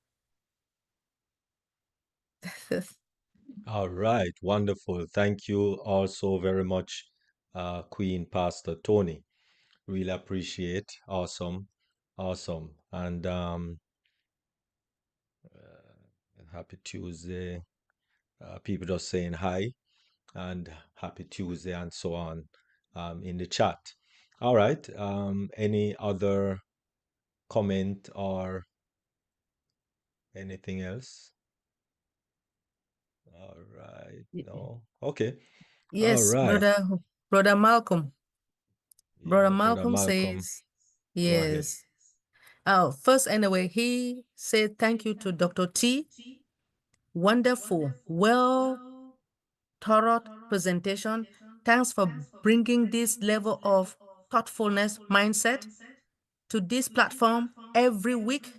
All right, wonderful. Thank you also very much, Queen Pastor Tony. Really appreciate. Awesome, awesome. And happy Tuesday. People just saying hi and happy Tuesday and so on in the chat. All right. Any other comment or anything else? All right. No. Okay. All Yes, right. Brother Malcolm. Brother Yeah, Brother Malcolm Malcolm, says, go ahead. yes. Oh, first, anyway, he said thank you to Dr. T. Wonderful, well thorough presentation. Thanks for bringing this level of thoughtfulness mindset to this platform every week.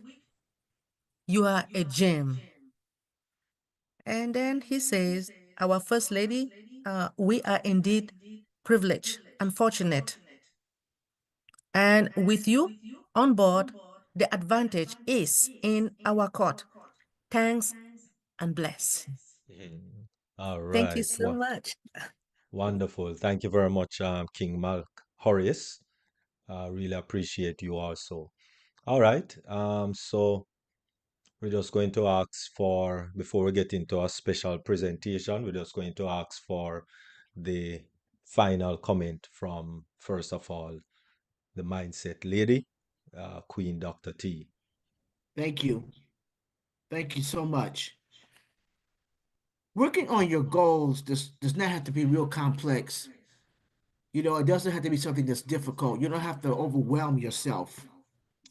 You are a gem. And then he says, our First Lady, we are indeed privileged and fortunate. And with you on board, the advantage is in our court. Thanks and bless. Mhm. All Thank you right. so much. Wonderful. Thank you very much, King Malk Horace. Really appreciate you also. All right. So we're just going to ask for, before we get into our special presentation, we're just going to ask for the final comment from, first of all, the mindset lady, Queen Dr. T. Thank you. Thank you so much. Working on your goals does not have to be real complex. It doesn't have to be something that's difficult. You don't have to overwhelm yourself.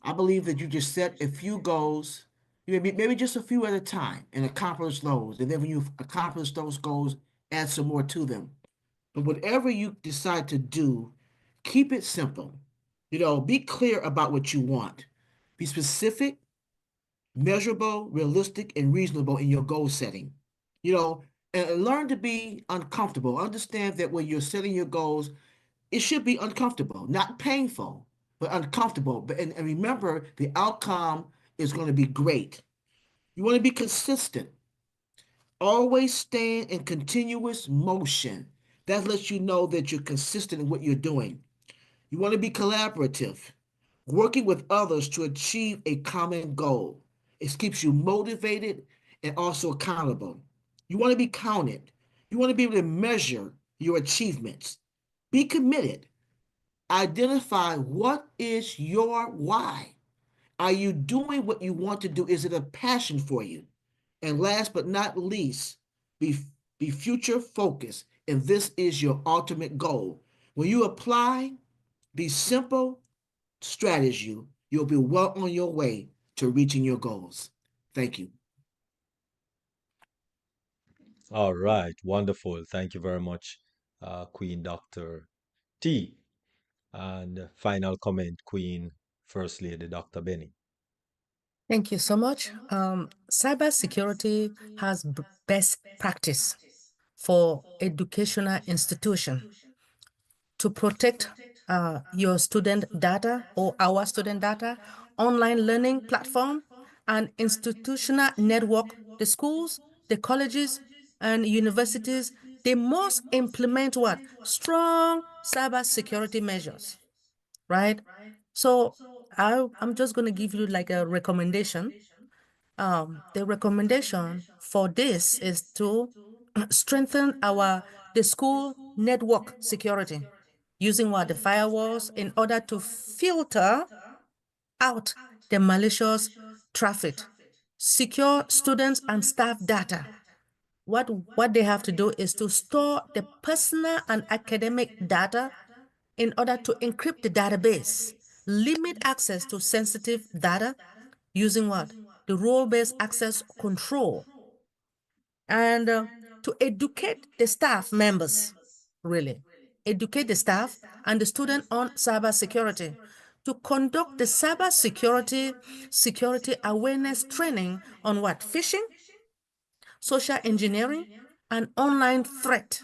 I believe that you just set a few goals, maybe just a few at a time, and accomplish those. And then when you've accomplished those goals, add some more to them. But whatever you decide to do, keep it simple. Be clear about what you want. Be specific, measurable, realistic, and reasonable in your goal setting. And learn to be uncomfortable. Understand that when you're setting your goals, it should be uncomfortable, not painful, but uncomfortable. And remember, the outcome is going to be great. You want to be consistent. Always stand in continuous motion. That lets you know that you're consistent in what you're doing. You want to be collaborative, working with others to achieve a common goal. It keeps you motivated and also accountable. You want to be counted. You want to be able to measure your achievements. Be committed. Identify what is your why. Are you doing what you want to do? Is it a passion for you? And last but not least, be, be future focused. And this is your ultimate goal. When you apply these simple strategies, you'll be well on your way to reaching your goals. Thank you. All right. Wonderful. Thank you very much, Queen Dr. T. And final comment, Queen First Lady Dr. Benny. Thank you so much. Cybersecurity has best practice. for educational institution to protect your student data or our student data, online learning platform, and institutional network. The schools, the colleges, and universities, they must implement what? Strong cyber security measures, right? So I'm just going to give you like a recommendation. The recommendation for this is to strengthen the school network security using what? The firewalls in order to filter out the malicious traffic, secure students and staff data. What they have to do is to store the personal and academic data in order to encrypt the database, limit access to sensitive data using what? The role-based access control, and to educate the staff members, really. Educate the staff and the student on cybersecurity, to conduct the security awareness training on what? Phishing, social engineering, and online threat.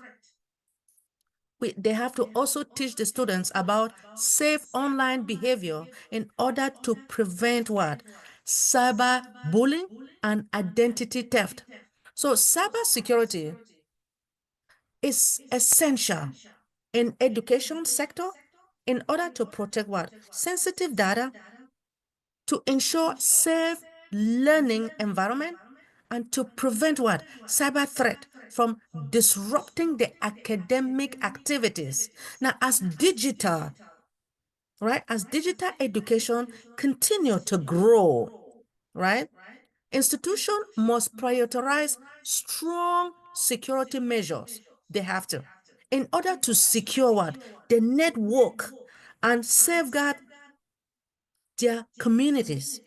They have to also teach the students about safe online behavior in order to prevent what? Cyberbullying and identity theft. So cybersecurity is essential in education sector in order to protect what? Sensitive data, to ensure safe learning environment, and to prevent what? Cyber threat from disrupting the academic activities. Now, as digital, right, as digital education continue to grow, right, institution must prioritize strong security measures. They have to, in order to secure what? The network and safeguard their communities.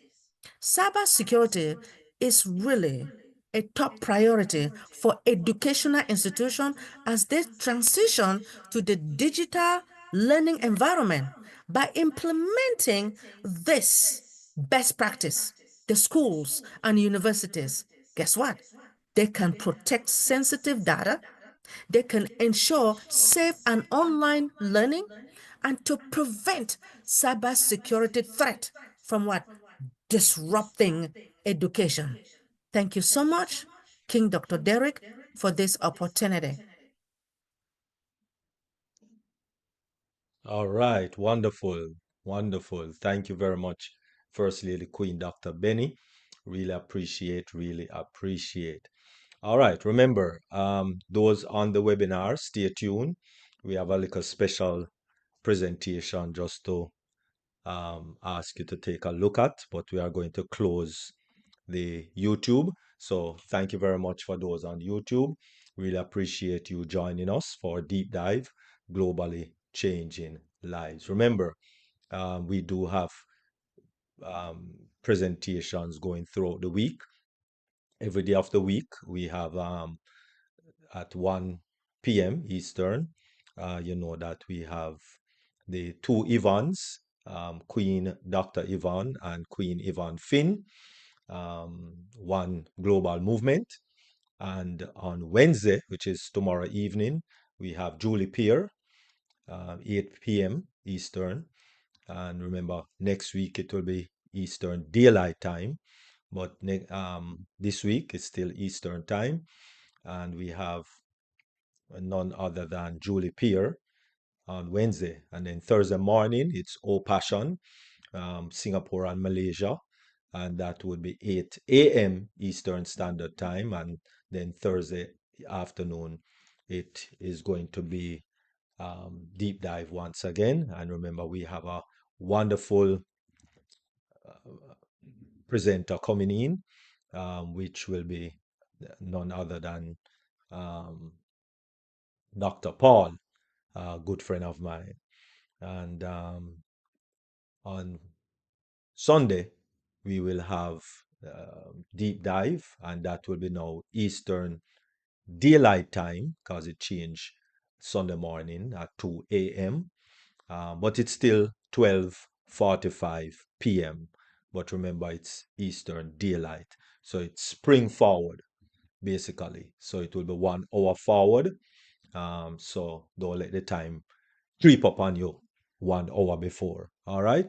Cybersecurity is really a top priority for educational institutions as they transition to the digital learning environment. By implementing this best practice, the schools and universities, guess what? They can protect sensitive data, they can ensure safe and online learning, and to prevent cybersecurity threat from what? Disrupting education. Thank you so much, King Dr. Derek, for this opportunity. All right, wonderful, wonderful. Thank you very much, First Lady Queen Dr. Benny. Really appreciate, really appreciate. All right, remember, those on the webinar, stay tuned. We have a little special presentation just to ask you to take a look at, but we are going to close the YouTube. So thank you very much for those on YouTube. Really appreciate you joining us for a deep dive, globally changing lives. Remember, we do have presentations going throughout the week. Every day of the week, we have at 1 p.m. Eastern, you know that we have the two Ivans, Queen Dr. Yvonne and Queen Yvonne Finn, one global movement. And on Wednesday, which is tomorrow evening, we have Julie Peer, 8 p.m. Eastern. And remember, next week it will be Eastern Daylight Time. But this week it's still Eastern Time. And we have none other than Julie Peer on Wednesday. And then Thursday morning, it's O Passion, Singapore and Malaysia. And that would be 8 a.m. Eastern Standard Time. And then Thursday afternoon, it is going to be deep dive once again. And remember, we have a wonderful presenter coming in, which will be none other than Dr. Paul, a good friend of mine. And on Sunday, we will have deep dive, and that will be now Eastern Daylight Time because it changed Sunday morning at 2 a.m. But it's still 12:45 p.m. But remember, it's Eastern Daylight, so it's spring forward. basically. So it will be 1 hour forward. So don't let the time creep up on you 1 hour before. All right.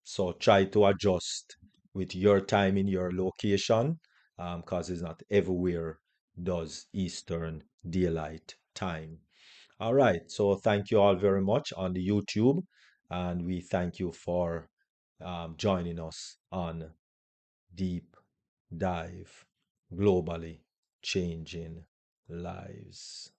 So try to adjust with your time in your location, because it's not everywhere does Eastern Daylight Time. All right. So thank you all very much on the YouTube, and we thank you for joining us on Deep Dive Globally Changing Lives.